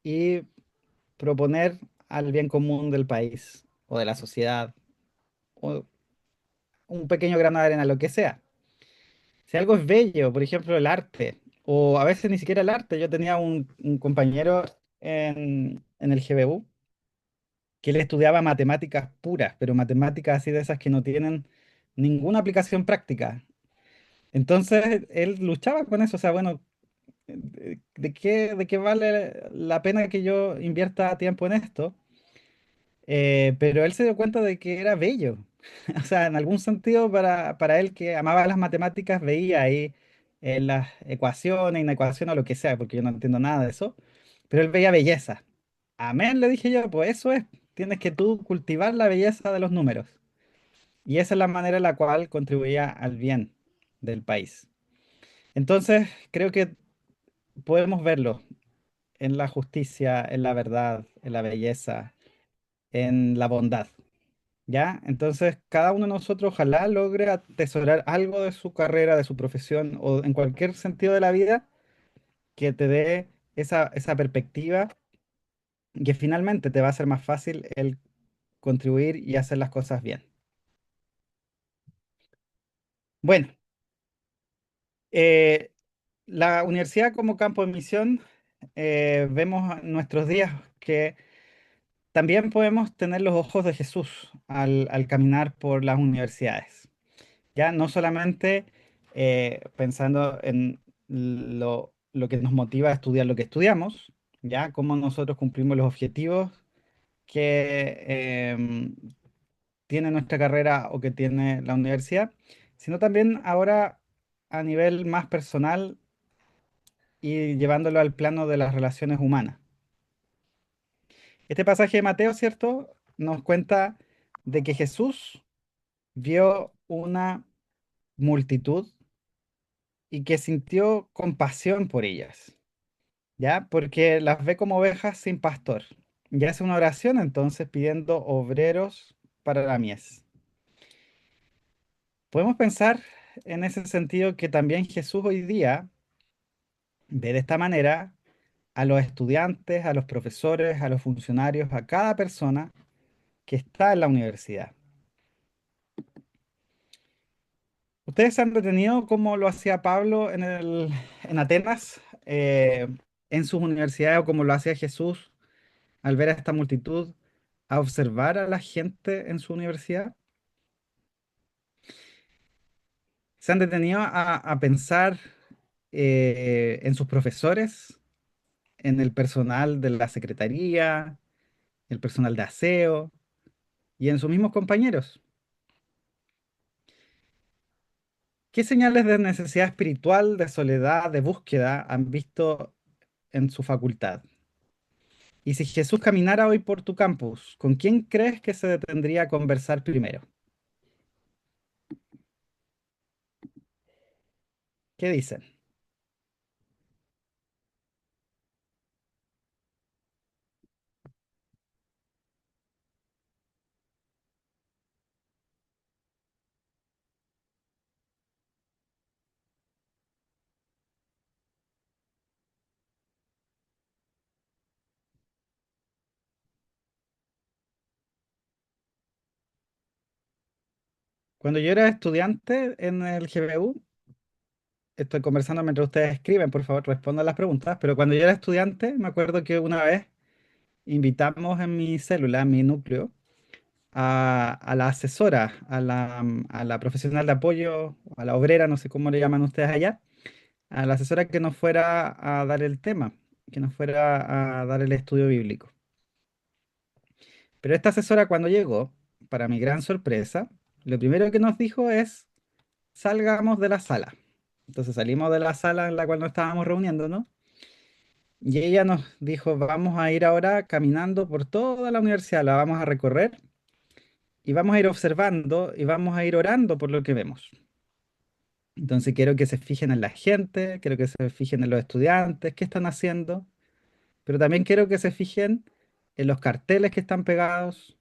y proponer al bien común del país o de la sociedad o un pequeño grano de arena, lo que sea. Si algo es bello, por ejemplo, el arte, o a veces ni siquiera el arte. Yo tenía un compañero en el GBU que él estudiaba matemáticas puras, pero matemáticas así de esas que no tienen ninguna aplicación práctica. Entonces él luchaba con eso, o sea, bueno, de qué vale la pena que yo invierta tiempo en esto? Pero él se dio cuenta de que era bello. O sea, en algún sentido para él que amaba las matemáticas, veía ahí las ecuaciones, inecuaciones o lo que sea, porque yo no entiendo nada de eso, pero él veía belleza. Amén, le dije yo, pues eso es, tienes que tú cultivar la belleza de los números. Y esa es la manera en la cual contribuía al bien del país. Entonces, creo que podemos verlo en la justicia, en la verdad, en la belleza, en la bondad. ¿Ya? Entonces, cada uno de nosotros ojalá logre atesorar algo de su carrera, de su profesión o en cualquier sentido de la vida que te dé esa perspectiva y que finalmente te va a ser más fácil el contribuir y hacer las cosas bien. Bueno, eh, la universidad como campo de misión, vemos en nuestros días que también podemos tener los ojos de Jesús al caminar por las universidades. Ya no solamente pensando en lo que nos motiva a estudiar lo que estudiamos, ya cómo nosotros cumplimos los objetivos que tiene nuestra carrera o que tiene la universidad, sino también ahora a nivel más personal y llevándolo al plano de las relaciones humanas. Este pasaje de Mateo, ¿cierto? Nos cuenta de que Jesús vio una multitud y que sintió compasión por ellas, ¿ya? Porque las ve como ovejas sin pastor. Y hace una oración entonces pidiendo obreros para la mies. Podemos pensar en ese sentido que también Jesús hoy día ve de esta manera a los estudiantes, a los profesores, a los funcionarios, a cada persona que está en la universidad. ¿Ustedes se han detenido como lo hacía Pablo en Atenas, en sus universidades, o como lo hacía Jesús al ver a esta multitud, a observar a la gente en su universidad? ¿Se han detenido a pensar en sus profesores, en el personal de la secretaría, el personal de aseo y en sus mismos compañeros? ¿Qué señales de necesidad espiritual, de soledad, de búsqueda han visto en su facultad? Y si Jesús caminara hoy por tu campus, ¿con quién crees que se detendría a conversar primero? ¿Qué dicen? Cuando yo era estudiante en el GBU, estoy conversando mientras ustedes escriben, por favor, respondan las preguntas, pero cuando yo era estudiante, me acuerdo que una vez invitamos en mi célula, en mi núcleo, a la asesora, a la profesional de apoyo, a la obrera, no sé cómo le llaman ustedes allá, a la asesora que nos fuera a dar el tema, que nos fuera a dar el estudio bíblico. Pero esta asesora cuando llegó, para mi gran sorpresa, lo primero que nos dijo es, salgamos de la sala. Entonces salimos de la sala en la cual nos estábamos reuniendo, ¿no? Y ella nos dijo, vamos a ir ahora caminando por toda la universidad, la vamos a recorrer y vamos a ir observando y vamos a ir orando por lo que vemos. Entonces quiero que se fijen en la gente, quiero que se fijen en los estudiantes, qué están haciendo, pero también quiero que se fijen en los carteles que están pegados,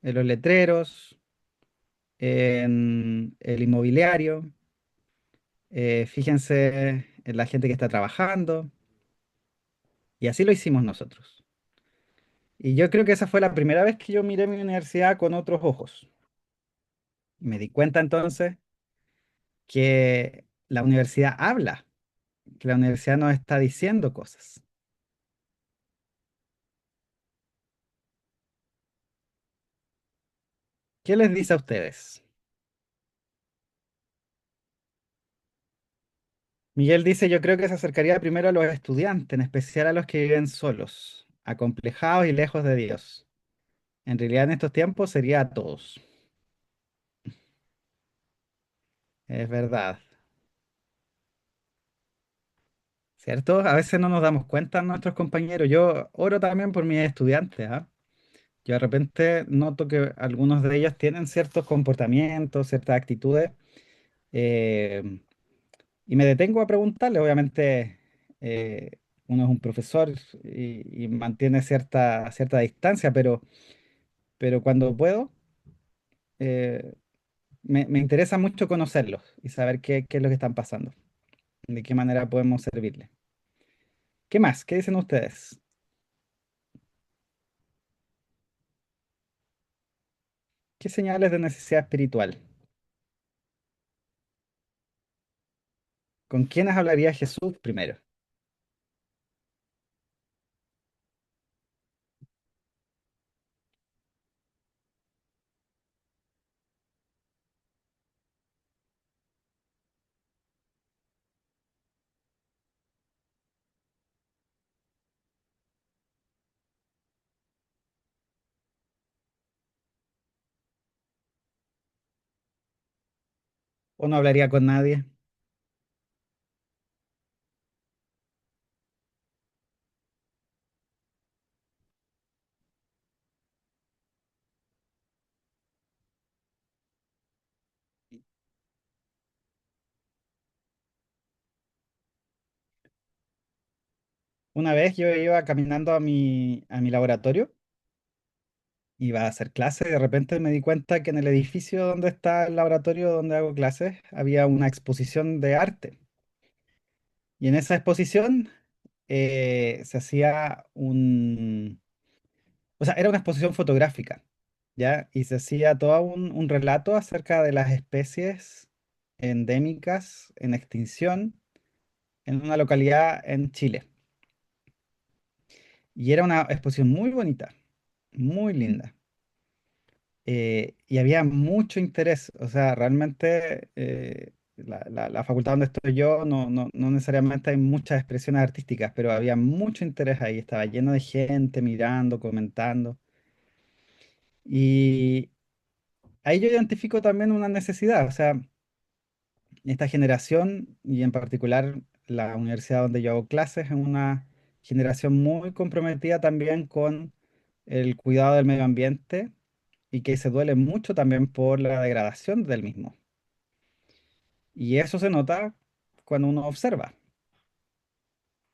en los letreros, en el inmobiliario, fíjense en la gente que está trabajando, y así lo hicimos nosotros. Y yo creo que esa fue la primera vez que yo miré mi universidad con otros ojos. Me di cuenta entonces que la universidad habla, que la universidad nos está diciendo cosas. ¿Qué les dice a ustedes? Miguel dice, yo creo que se acercaría primero a los estudiantes, en especial a los que viven solos, acomplejados y lejos de Dios. En realidad en estos tiempos sería a todos. Es verdad, ¿cierto? A veces no nos damos cuenta nuestros compañeros. Yo oro también por mis estudiantes, ¿ah? Yo de repente noto que algunos de ellos tienen ciertos comportamientos, ciertas actitudes, eh, y me detengo a preguntarle. Obviamente, uno es un profesor y mantiene cierta distancia, pero cuando puedo, eh, me interesa mucho conocerlos y saber qué es lo que están pasando, de qué manera podemos servirles. ¿Qué más? ¿Qué dicen ustedes? ¿Qué señales de necesidad espiritual? ¿Con quiénes hablaría Jesús primero? ¿O no hablaría con nadie? Una vez yo iba caminando a mi laboratorio, iba a hacer clases y de repente me di cuenta que en el edificio donde está el laboratorio donde hago clases había una exposición de arte. Y en esa exposición se hacía o sea, era una exposición fotográfica, ¿ya? Y se hacía todo un relato acerca de las especies endémicas en extinción en una localidad en Chile. Y era una exposición muy bonita, muy linda. Y había mucho interés, o sea, realmente la facultad donde estoy yo no necesariamente hay muchas expresiones artísticas, pero había mucho interés ahí, estaba lleno de gente mirando, comentando. Y ahí yo identifico también una necesidad, o sea, esta generación y en particular la universidad donde yo hago clases es una generación muy comprometida también con el cuidado del medio ambiente y que se duele mucho también por la degradación del mismo. Y eso se nota cuando uno observa,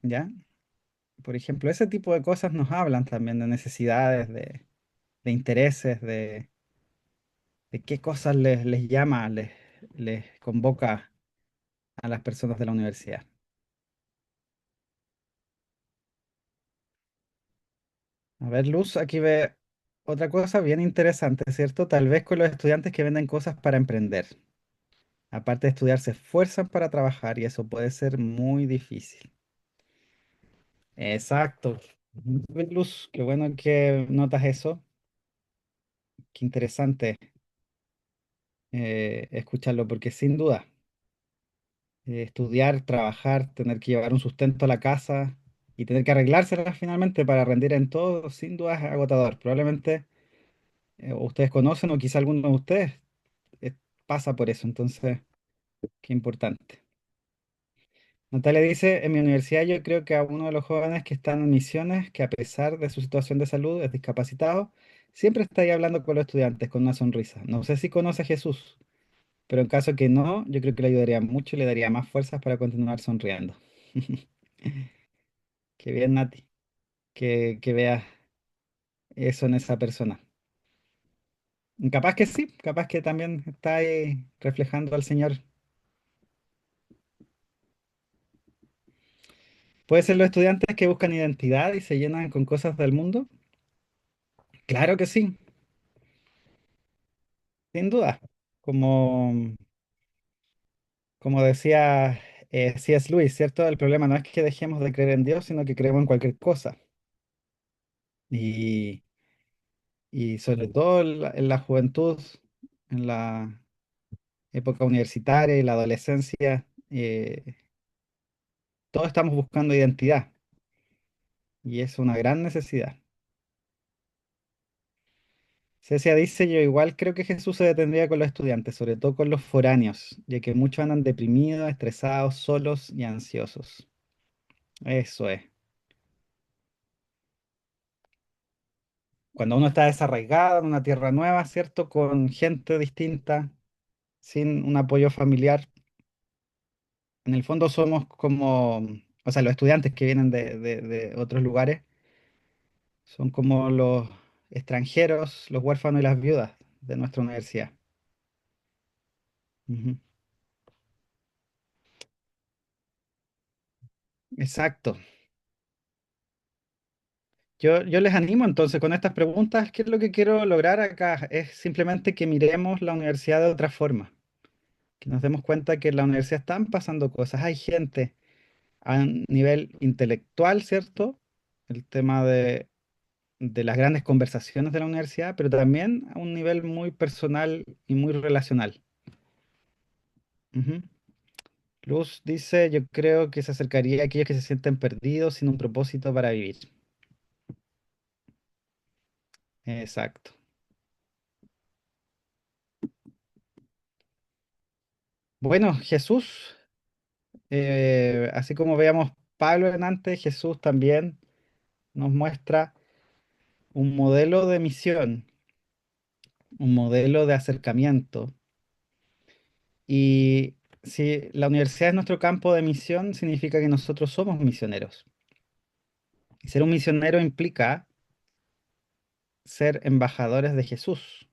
¿ya? Por ejemplo, ese tipo de cosas nos hablan también de necesidades, de intereses, de qué cosas les llama, les convoca a las personas de la universidad. A ver, Luz, aquí ve otra cosa bien interesante, ¿cierto? Tal vez con los estudiantes que venden cosas para emprender. Aparte de estudiar, se esfuerzan para trabajar y eso puede ser muy difícil. Exacto. Ujú. Luz, qué bueno que notas eso. Qué interesante escucharlo, porque sin duda, estudiar, trabajar, tener que llevar un sustento a la casa y tener que arreglárselas finalmente para rendir en todo, sin duda es agotador. Probablemente ustedes conocen o quizá alguno de ustedes eh, pasa por eso, entonces, qué importante. Natalia dice, en mi universidad yo creo que a uno de los jóvenes que están en misiones, que a pesar de su situación de salud es discapacitado, siempre está ahí hablando con los estudiantes con una sonrisa. No sé si conoce a Jesús, pero en caso que no, yo creo que le ayudaría mucho y le daría más fuerzas para continuar sonriendo. Qué bien, Nati, que veas eso en esa persona. Capaz que sí, capaz que también está ahí reflejando al Señor. ¿Puede ser los estudiantes que buscan identidad y se llenan con cosas del mundo? Claro que sí, sin duda. Como, como decía C.S. Lewis, ¿cierto? El problema no es que dejemos de creer en Dios, sino que creemos en cualquier cosa. Y, y sobre todo en la juventud, en la época universitaria y la adolescencia, todos estamos buscando identidad y es una gran necesidad. Cecia dice, yo igual creo que Jesús se detendría con los estudiantes, sobre todo con los foráneos, ya que muchos andan deprimidos, estresados, solos y ansiosos. Eso es. Cuando uno está desarraigado en una tierra nueva, ¿cierto? Con gente distinta, sin un apoyo familiar, en el fondo somos como, o sea, los estudiantes que vienen de otros lugares son como los extranjeros, los huérfanos y las viudas de nuestra universidad. Ujú. Exacto. Yo les animo entonces con estas preguntas. ¿Qué es lo que quiero lograr acá? Es simplemente que miremos la universidad de otra forma. que nos demos cuenta que en la universidad están pasando cosas. Hay gente a un nivel intelectual, ¿cierto? El tema de las grandes conversaciones de la universidad, pero también a un nivel muy personal y muy relacional. Ujú. Luz dice, yo creo que se acercaría a aquellos que se sienten perdidos sin un propósito para vivir. Exacto. Bueno, Jesús, así como veamos Pablo en antes, Jesús también nos muestra un modelo de misión, un modelo de acercamiento. Y si la universidad es nuestro campo de misión, significa que nosotros somos misioneros. Y ser un misionero implica ser embajadores de Jesús.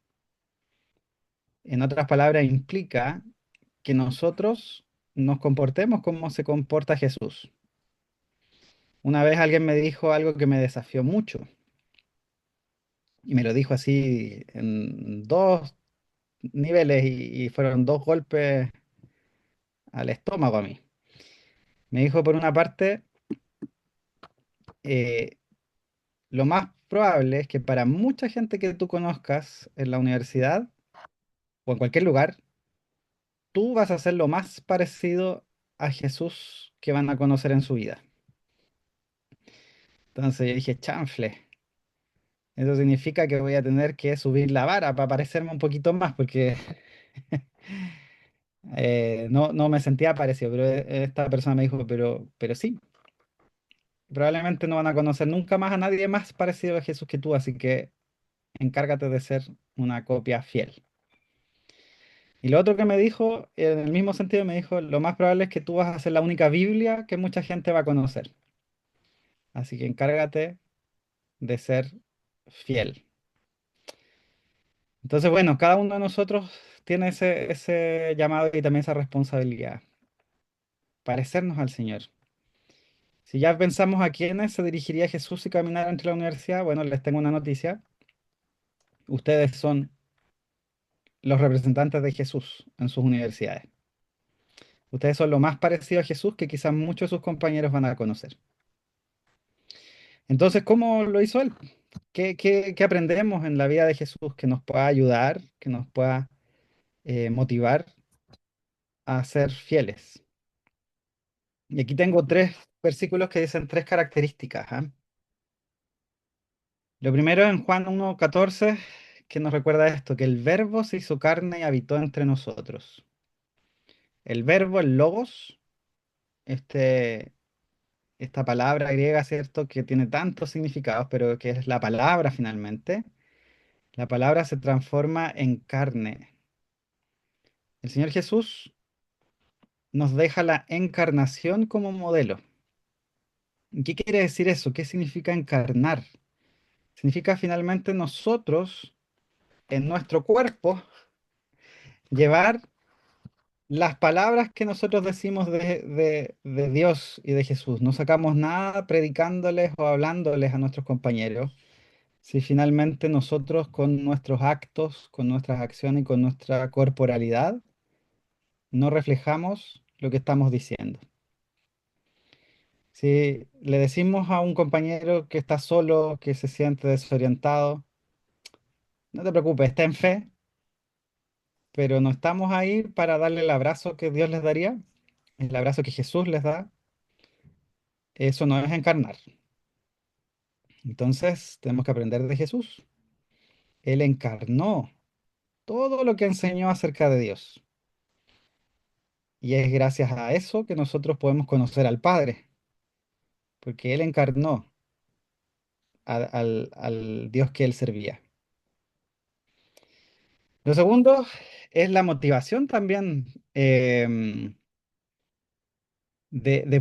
En otras palabras, implica que nosotros nos comportemos como se comporta Jesús. Una vez alguien me dijo algo que me desafió mucho y me lo dijo así en dos niveles y fueron dos golpes al estómago a mí. Me dijo por una parte, eh, lo más probable es que para mucha gente que tú conozcas en la universidad o en cualquier lugar, tú vas a ser lo más parecido a Jesús que van a conocer en su vida. Entonces yo dije, chanfle. Eso significa que voy a tener que subir la vara para parecerme un poquito más, porque no me sentía parecido, pero esta persona me dijo, pero sí, probablemente no van a conocer nunca más a nadie más parecido a Jesús que tú, así que encárgate de ser una copia fiel. Y lo otro que me dijo, en el mismo sentido, me dijo, lo más probable es que tú vas a ser la única Biblia que mucha gente va a conocer. Así que encárgate de ser fiel. Entonces, bueno, cada uno de nosotros tiene ese llamado y también esa responsabilidad, parecernos al Señor. Si ya pensamos a quiénes se dirigiría Jesús si caminara entre la universidad, bueno, les tengo una noticia. Ustedes son los representantes de Jesús en sus universidades. Ustedes son lo más parecido a Jesús que quizás muchos de sus compañeros van a conocer. Entonces, ¿cómo lo hizo él? ¿Qué aprendemos en la vida de Jesús que nos pueda ayudar, que nos pueda motivar a ser fieles? Y aquí tengo tres versículos que dicen tres características, ¿ah? Lo primero en Juan 1:14, que nos recuerda esto, que el verbo se hizo carne y habitó entre nosotros. El verbo, el logos, este, esta palabra griega, ¿cierto? Que tiene tantos significados, pero que es la palabra finalmente. La palabra se transforma en carne. El Señor Jesús nos deja la encarnación como modelo. ¿Y qué quiere decir eso? ¿Qué significa encarnar? Significa finalmente nosotros en nuestro cuerpo llevar las palabras que nosotros decimos de Dios y de Jesús. No sacamos nada predicándoles o hablándoles a nuestros compañeros. Si finalmente nosotros con nuestros actos, con nuestras acciones y con nuestra corporalidad no reflejamos lo que estamos diciendo. Si le decimos a un compañero que está solo, que se siente desorientado, no te preocupes, está en fe, pero no estamos ahí para darle el abrazo que Dios les daría, el abrazo que Jesús les da. Eso no es encarnar. Entonces tenemos que aprender de Jesús. Él encarnó todo lo que enseñó acerca de Dios. Y es gracias a eso que nosotros podemos conocer al Padre, porque Él encarnó al Dios que Él servía. Lo segundo es la motivación también de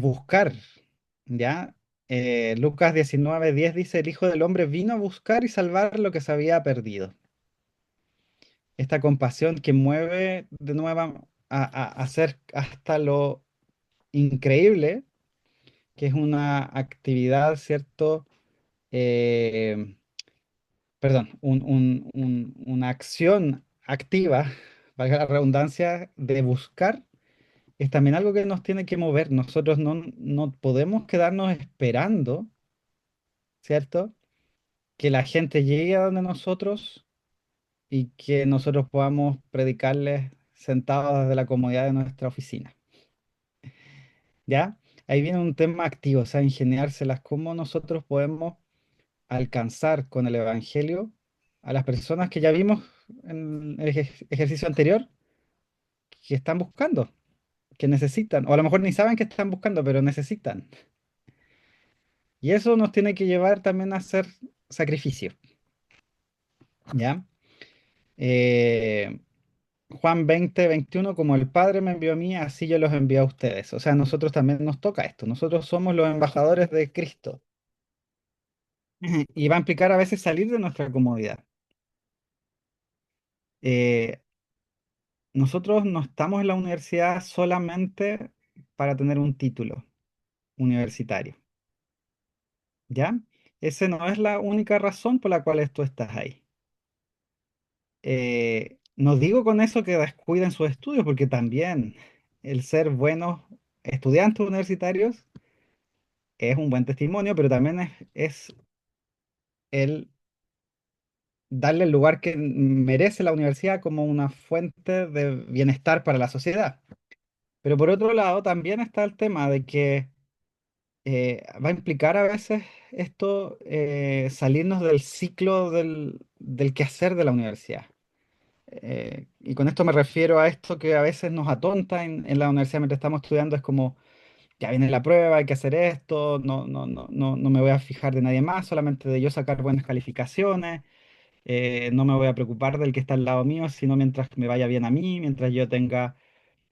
buscar, ¿ya? Lucas 19:10 dice, el Hijo del Hombre vino a buscar y salvar lo que se había perdido. Esta compasión que mueve de nuevo a hacer hasta lo increíble, que es una actividad, ¿cierto? Eh, Perdón, una acción activa valga la redundancia, de buscar, es también algo que nos tiene que mover. Nosotros no podemos quedarnos esperando, ¿cierto? Que la gente llegue a donde nosotros y que nosotros podamos predicarles sentados desde la comodidad de nuestra oficina. ¿Ya? Ahí viene un tema activo, o sea, ingeniárselas, cómo nosotros podemos alcanzar con el Evangelio a las personas que ya vimos en el ejercicio anterior, que están buscando, que necesitan, o a lo mejor ni saben que están buscando, pero necesitan. Y eso nos tiene que llevar también a hacer sacrificio, ¿ya? Eh, Juan 20:21, como el Padre me envió a mí, así yo los envío a ustedes. O sea, a nosotros también nos toca esto. Nosotros somos los embajadores de Cristo. Ujú. Y va a implicar a veces salir de nuestra comodidad. Eh, Nosotros no estamos en la universidad solamente para tener un título universitario, ¿ya? Esa no es la única razón por la cual tú estás ahí. No digo con eso que descuiden sus estudios, porque también el ser buenos estudiantes universitarios es un buen testimonio, pero también es el darle el lugar que merece la universidad como una fuente de bienestar para la sociedad. Pero por otro lado, también está el tema de que va a implicar a veces esto, salirnos del ciclo del quehacer de la universidad. Y con esto me refiero a esto que a veces nos atonta en la universidad mientras estamos estudiando, es como, ya viene la prueba, hay que hacer esto, no me voy a fijar de nadie más, solamente de yo sacar buenas calificaciones, no me voy a preocupar del que está al lado mío, sino mientras me vaya bien a mí, mientras yo tenga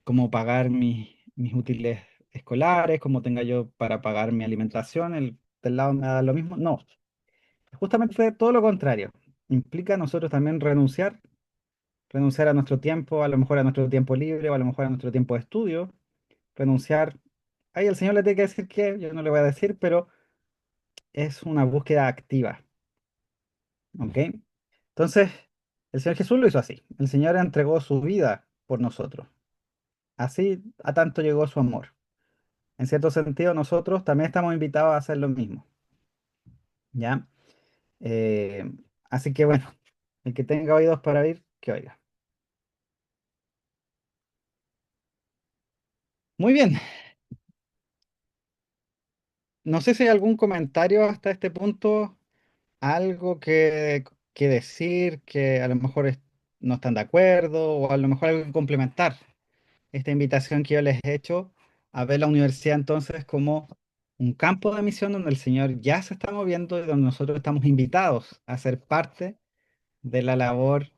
cómo pagar mis útiles escolares, cómo tenga yo para pagar mi alimentación, el del lado me da lo mismo. No, justamente todo lo contrario. Implica nosotros también renunciar a nuestro tiempo, a lo mejor a nuestro tiempo libre o a lo mejor a nuestro tiempo de estudio, renunciar. Ahí el Señor le tiene que decir que, yo no le voy a decir, pero es una búsqueda activa, ¿ok? Entonces, el Señor Jesús lo hizo así. El Señor entregó su vida por nosotros. Así a tanto llegó su amor. En cierto sentido, nosotros también estamos invitados a hacer lo mismo, ¿ya? Eh, Así que bueno, el que tenga oídos para oír, que oiga. Muy bien, no sé si hay algún comentario hasta este punto, algo que decir, que a lo mejor no están de acuerdo, o a lo mejor algo que complementar esta invitación que yo les he hecho a ver la universidad entonces como un campo de misión donde el Señor ya se está moviendo y donde nosotros estamos invitados a ser parte de la labor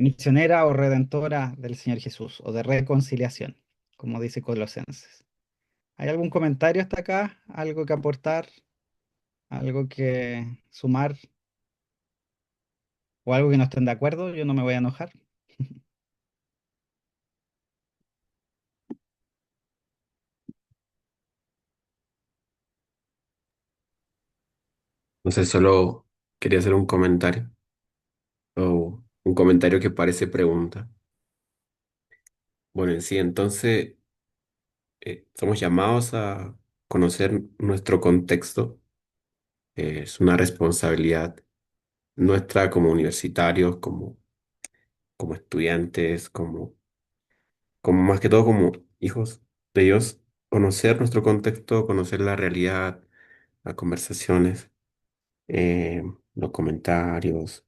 misionera o redentora del Señor Jesús, o de reconciliación, como dice Colosenses. ¿Hay algún comentario hasta acá? ¿Algo que aportar? ¿Algo que sumar? ¿O algo que no estén de acuerdo? Yo no me voy a enojar. Entonces solo quería hacer un comentario o un comentario que parece pregunta. Bueno, en sí, entonces somos llamados a conocer nuestro contexto. Es una responsabilidad nuestra como universitarios, como estudiantes, como más que todo como hijos de Dios, conocer nuestro contexto, conocer la realidad, las conversaciones, eh, los comentarios,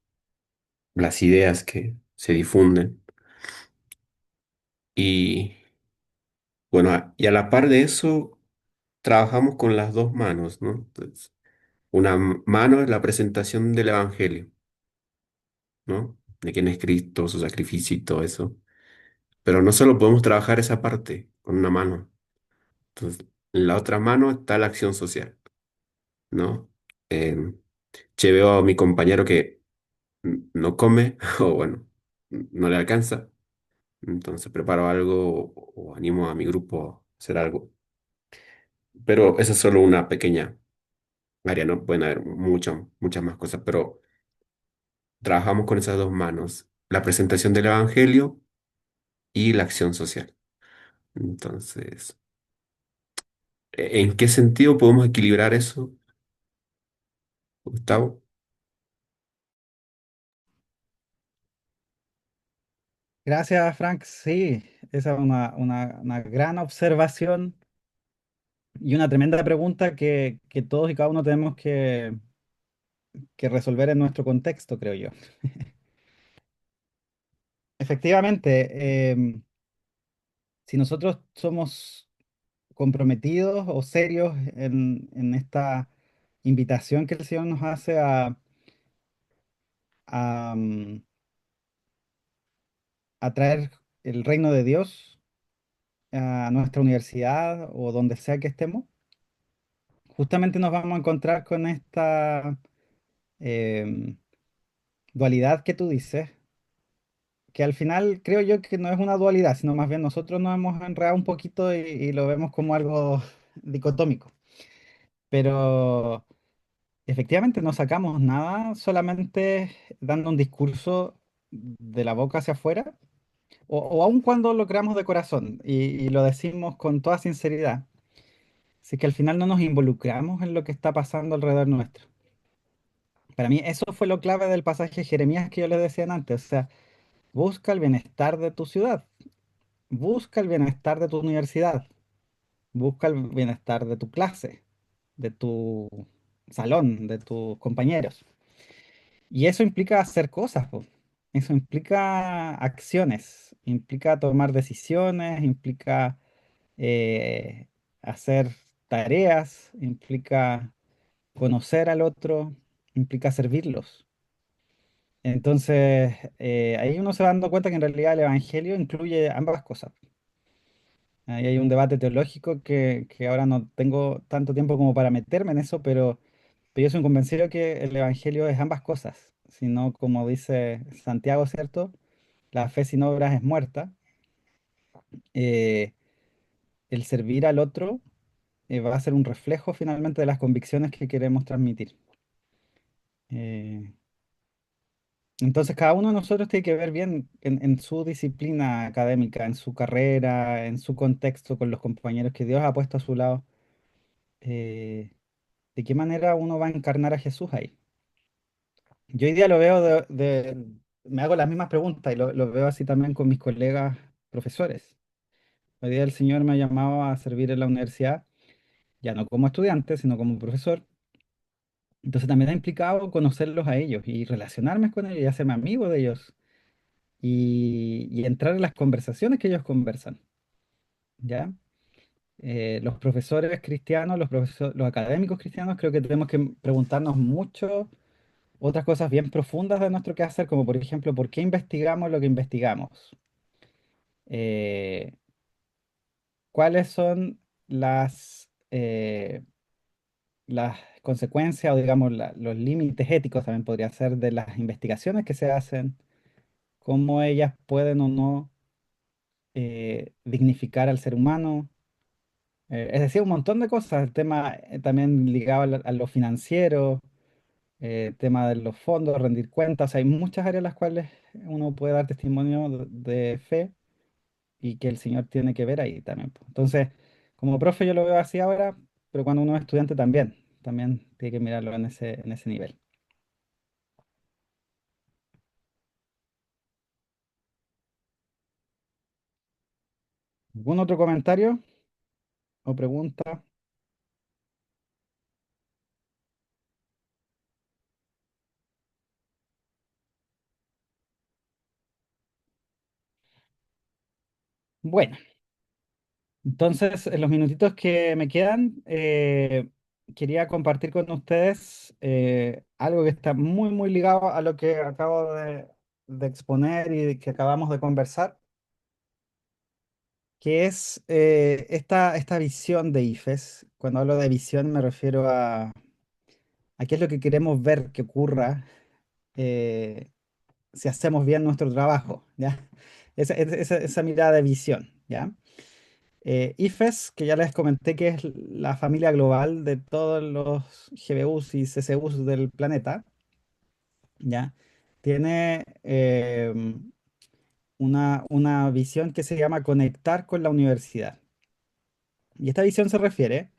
las ideas que se difunden. Y bueno, y a la par de eso, trabajamos con las dos manos, ¿no? Entonces, una mano es la presentación del Evangelio, ¿no? De quién es Cristo, su sacrificio y todo eso. Pero no solo podemos trabajar esa parte con una mano. Entonces, en la otra mano está la acción social, ¿no? Em, Che, veo a mi compañero que no come, o bueno, no le alcanza. Entonces preparo algo o animo a mi grupo a hacer algo. Pero esa es solo una pequeña área, ¿no? Pueden haber muchas más cosas, pero trabajamos con esas dos manos. La presentación del Evangelio y la acción social. Entonces, ¿en qué sentido podemos equilibrar eso, Gustavo? Gracias, Frank. Sí, esa es una gran observación y una tremenda pregunta que todos y cada uno tenemos que resolver en nuestro contexto, creo yo. Efectivamente, si nosotros somos comprometidos o serios en esta invitación que el Señor nos hace a, mm, a traer el reino de Dios a nuestra universidad o donde sea que estemos, justamente nos vamos a encontrar con esta em, dualidad que tú dices, que al final creo yo que no es una dualidad, sino más bien nosotros nos hemos enredado un poquito y lo vemos como algo dicotómico. Pero efectivamente no sacamos nada solamente dando un discurso de la boca hacia afuera, o aun cuando lo creamos de corazón y lo decimos con toda sinceridad, si es que al final no nos involucramos en lo que está pasando alrededor nuestro. Para mí eso fue lo clave del pasaje de Jeremías que yo les decía antes, o sea, busca el bienestar de tu ciudad, busca el bienestar de tu universidad, busca el bienestar de tu clase, de tu salón, de tus compañeros. Y eso implica hacer cosas, po. Eso implica acciones, implica tomar decisiones, implica eh, hacer tareas, implica conocer al otro, implica servirlos. Entonces, ahí uno se va dando cuenta que en realidad el Evangelio incluye ambas cosas. Ahí hay un debate teológico que ahora no tengo tanto tiempo como para meterme en eso, pero yo soy convencido que el Evangelio es ambas cosas. Sino, como dice Santiago, ¿cierto? La fe sin obras es muerta. Eh, el servir al otro va a ser un reflejo finalmente de las convicciones que queremos transmitir. Eh, entonces, cada uno de nosotros tiene que ver bien en su disciplina académica, en su carrera, en su contexto, con los compañeros que Dios ha puesto a su lado. eh, ¿De qué manera uno va a encarnar a Jesús ahí? Yo hoy día lo veo me hago las mismas preguntas y lo veo así también con mis colegas profesores. Hoy día el Señor me ha llamado a servir en la universidad, ya no como estudiante, sino como profesor. Entonces también ha implicado conocerlos a ellos y relacionarme con ellos y hacerme amigo de ellos y entrar en las conversaciones que ellos conversan, ¿ya? Los profesores cristianos, los académicos cristianos, creo que tenemos que preguntarnos mucho otras cosas bien profundas de nuestro quehacer, como por ejemplo, ¿por qué investigamos lo que investigamos? Eh, ¿Cuáles son las consecuencias o digamos los límites éticos también podría ser de las investigaciones que se hacen? ¿Cómo ellas pueden o no dignificar al ser humano? Es decir, un montón de cosas. El tema también ligado a lo financiero, el tema de los fondos, rendir cuentas. Hay muchas áreas en las cuales uno puede dar testimonio de fe y que el Señor tiene que ver ahí también, po. Entonces, como profe yo lo veo así ahora, pero cuando uno es estudiante también tiene que mirarlo en ese nivel. ¿Algún otro comentario o pregunta? Bueno, entonces en los minutitos que me quedan, quería compartir con ustedes algo que está muy ligado a lo que acabo de exponer y que acabamos de conversar, que es esta visión de IFES. Cuando hablo de visión me refiero a qué es lo que queremos ver que ocurra eh, si hacemos bien nuestro trabajo, ¿ya? Esa mirada de visión, ¿ya? IFES, que ya les comenté que es la familia global de todos los GBUs y CCUs del planeta, ¿ya? Tiene una visión que se llama conectar con la universidad. Y esta visión se refiere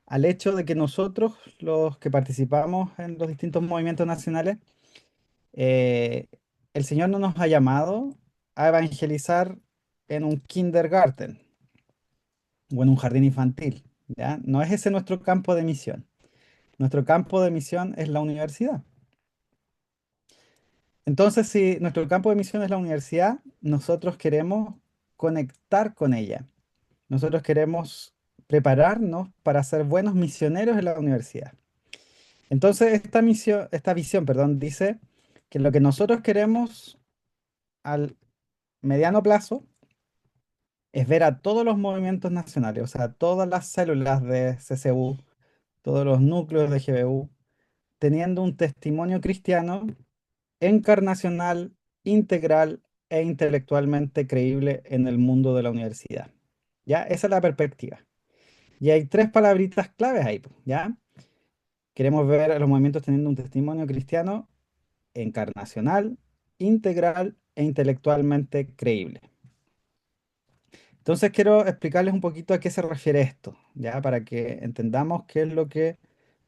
al hecho de que nosotros, los que participamos en los distintos movimientos nacionales, eh, el Señor no nos ha llamado a evangelizar en un kindergarten o en un jardín infantil, ¿ya? No es ese nuestro campo de misión. Nuestro campo de misión es la universidad. Entonces, si nuestro campo de misión es la universidad, nosotros queremos conectar con ella. Nosotros queremos prepararnos para ser buenos misioneros en la universidad. Entonces, esta visión, perdón, dice que lo que nosotros queremos al mediano plazo es ver a todos los movimientos nacionales, o sea, todas las células de CCU, todos los núcleos de GBU, teniendo un testimonio cristiano encarnacional, integral e intelectualmente creíble en el mundo de la universidad. ¿Ya? Esa es la perspectiva. Y hay tres palabritas claves ahí, po, ¿ya? Queremos ver a los movimientos teniendo un testimonio cristiano encarnacional, integral e intelectualmente creíble. Entonces quiero explicarles un poquito a qué se refiere esto, ¿ya? Para que entendamos qué es lo que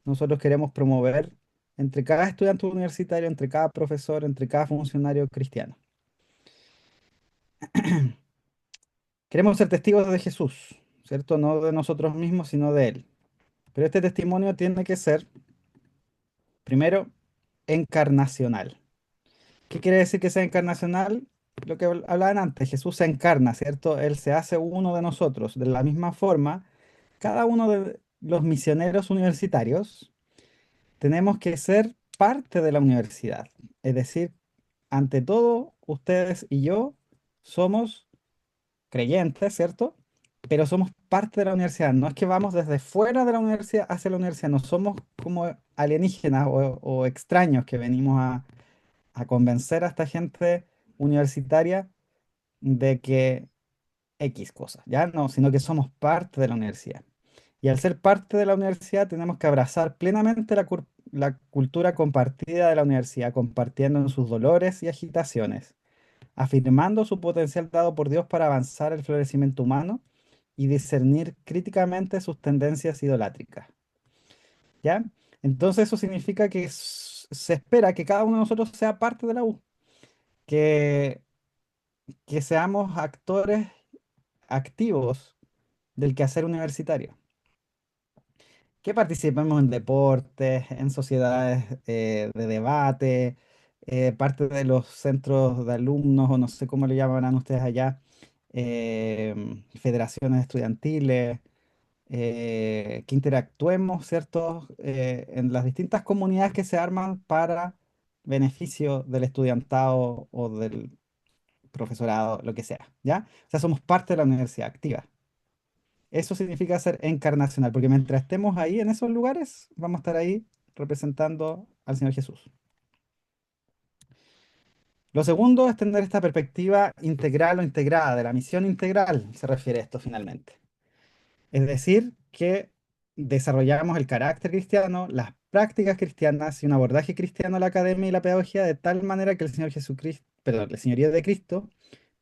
nosotros queremos promover entre cada estudiante universitario, entre cada profesor, entre cada funcionario cristiano. Queremos ser testigos de Jesús, ¿cierto? No de nosotros mismos, sino de Él. Pero este testimonio tiene que ser, primero, encarnacional. ¿Qué quiere decir que sea encarnacional? Lo que hablaban antes, Jesús se encarna, ¿cierto? Él se hace uno de nosotros. De la misma forma, cada uno de los misioneros universitarios tenemos que ser parte de la universidad. Es decir, ante todo, ustedes y yo somos creyentes, ¿cierto? Pero somos parte de la universidad. No es que vamos desde fuera de la universidad hacia la universidad, no somos como alienígenas o extraños que venimos a convencer a esta gente universitaria de que X cosas, ¿ya? No, sino que somos parte de la universidad. Y al ser parte de la universidad tenemos que abrazar plenamente la cultura compartida de la universidad, compartiendo en sus dolores y agitaciones, afirmando su potencial dado por Dios para avanzar el florecimiento humano y discernir críticamente sus tendencias idolátricas. ¿Ya? Entonces eso significa que se espera que cada uno de nosotros sea parte de la U, que, que seamos actores activos del quehacer universitario, que participemos en deportes, en sociedades de debate, parte de los centros de alumnos, o no sé cómo le llamarán ustedes allá, federaciones estudiantiles, que interactuemos, ¿cierto? En las distintas comunidades que se arman para beneficio del estudiantado o del profesorado, lo que sea, ¿ya? O sea, somos parte de la universidad activa. Eso significa ser encarnacional, porque mientras estemos ahí en esos lugares, vamos a estar ahí representando al Señor Jesús. Lo segundo es tener esta perspectiva integral o integrada, de la misión integral, se refiere a esto finalmente. Es decir, que desarrollamos el carácter cristiano, las prácticas cristianas y un abordaje cristiano a la academia y la pedagogía de tal manera que el Señor Jesucristo, perdón, el señorío de Cristo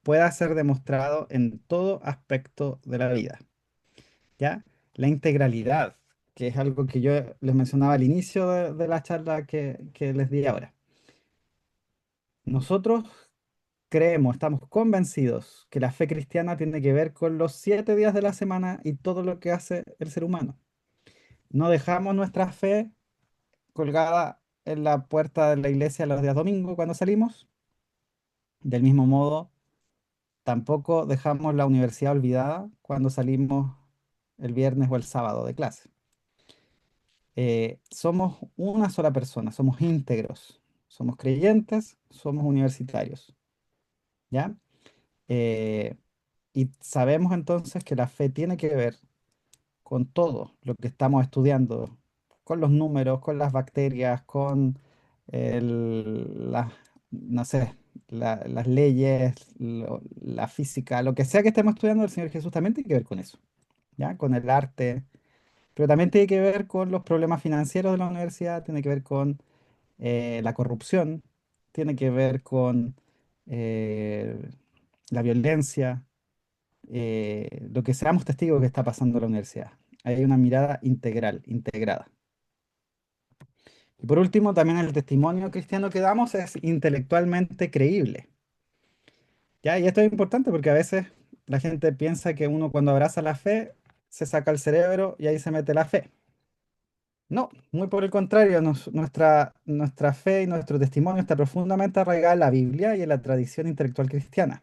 pueda ser demostrado en todo aspecto de la vida. ¿Ya? La integralidad, que es algo que yo les mencionaba al inicio de la charla que les di ahora. Nosotros creemos, estamos convencidos que la fe cristiana tiene que ver con los 7 días de la semana y todo lo que hace el ser humano. No dejamos nuestra fe colgada en la puerta de la iglesia los días domingos cuando salimos. Del mismo modo, tampoco dejamos la universidad olvidada cuando salimos el viernes o el sábado de clase. Somos una sola persona, somos íntegros, somos creyentes, somos universitarios, ¿ya? Eh, y sabemos entonces que la fe tiene que ver con todo lo que estamos estudiando, con los números, con las bacterias, con las, no sé, las leyes, la física, lo que sea que estemos estudiando, el Señor Jesús también tiene que ver con eso, ¿ya? Con el arte, pero también tiene que ver con los problemas financieros de la universidad, tiene que ver con la corrupción, tiene que ver con la violencia, lo que seamos testigos que está pasando en la universidad. Hay una mirada integral, integrada. Y por último, también el testimonio cristiano que damos es intelectualmente creíble. ¿Ya? Y esto es importante porque a veces la gente piensa que uno cuando abraza la fe se saca el cerebro y ahí se mete la fe. No, muy por el contrario, nuestra fe y nuestro testimonio está profundamente arraigada en la Biblia y en la tradición intelectual cristiana,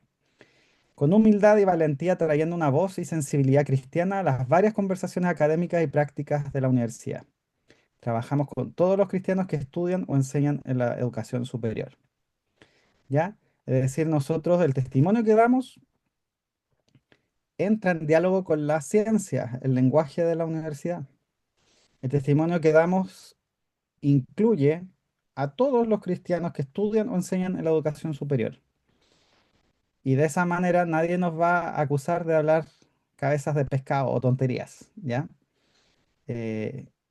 con humildad y valentía trayendo una voz y sensibilidad cristiana a las varias conversaciones académicas y prácticas de la universidad. Trabajamos con todos los cristianos que estudian o enseñan en la educación superior. ¿Ya? Es decir, nosotros el testimonio que damos entra en diálogo con la ciencia, el lenguaje de la universidad. El testimonio que damos incluye a todos los cristianos que estudian o enseñan en la educación superior. Y de esa manera nadie nos va a acusar de hablar cabezas de pescado o tonterías, ¿ya?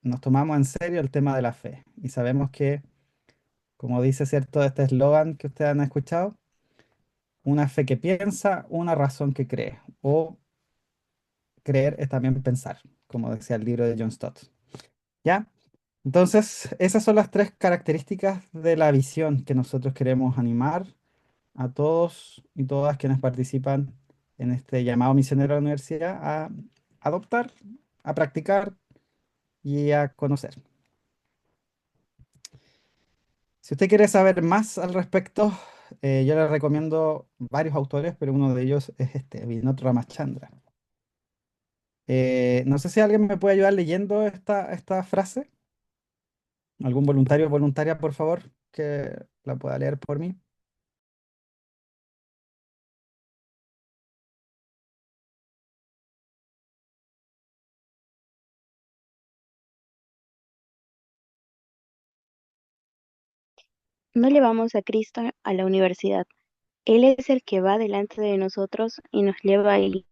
Nos tomamos en serio el tema de la fe y sabemos que, como dice cierto este eslogan que ustedes han escuchado, una fe que piensa, una razón que cree, o creer es también pensar, como decía el libro de John Stott, ¿ya? Entonces, esas son las tres características de la visión que nosotros queremos animar a todos y todas quienes participan en este llamado misionero a la universidad a adoptar, a practicar y a conocer. Si usted quiere saber más al respecto, yo le recomiendo varios autores, pero uno de ellos es este, Vinod Ramachandra. No sé si alguien me puede ayudar leyendo esta frase. ¿Algún voluntario o voluntaria, por favor, que la pueda leer por mí? No llevamos a Cristo a la universidad. Él es el que va delante de nosotros y nos lleva a él.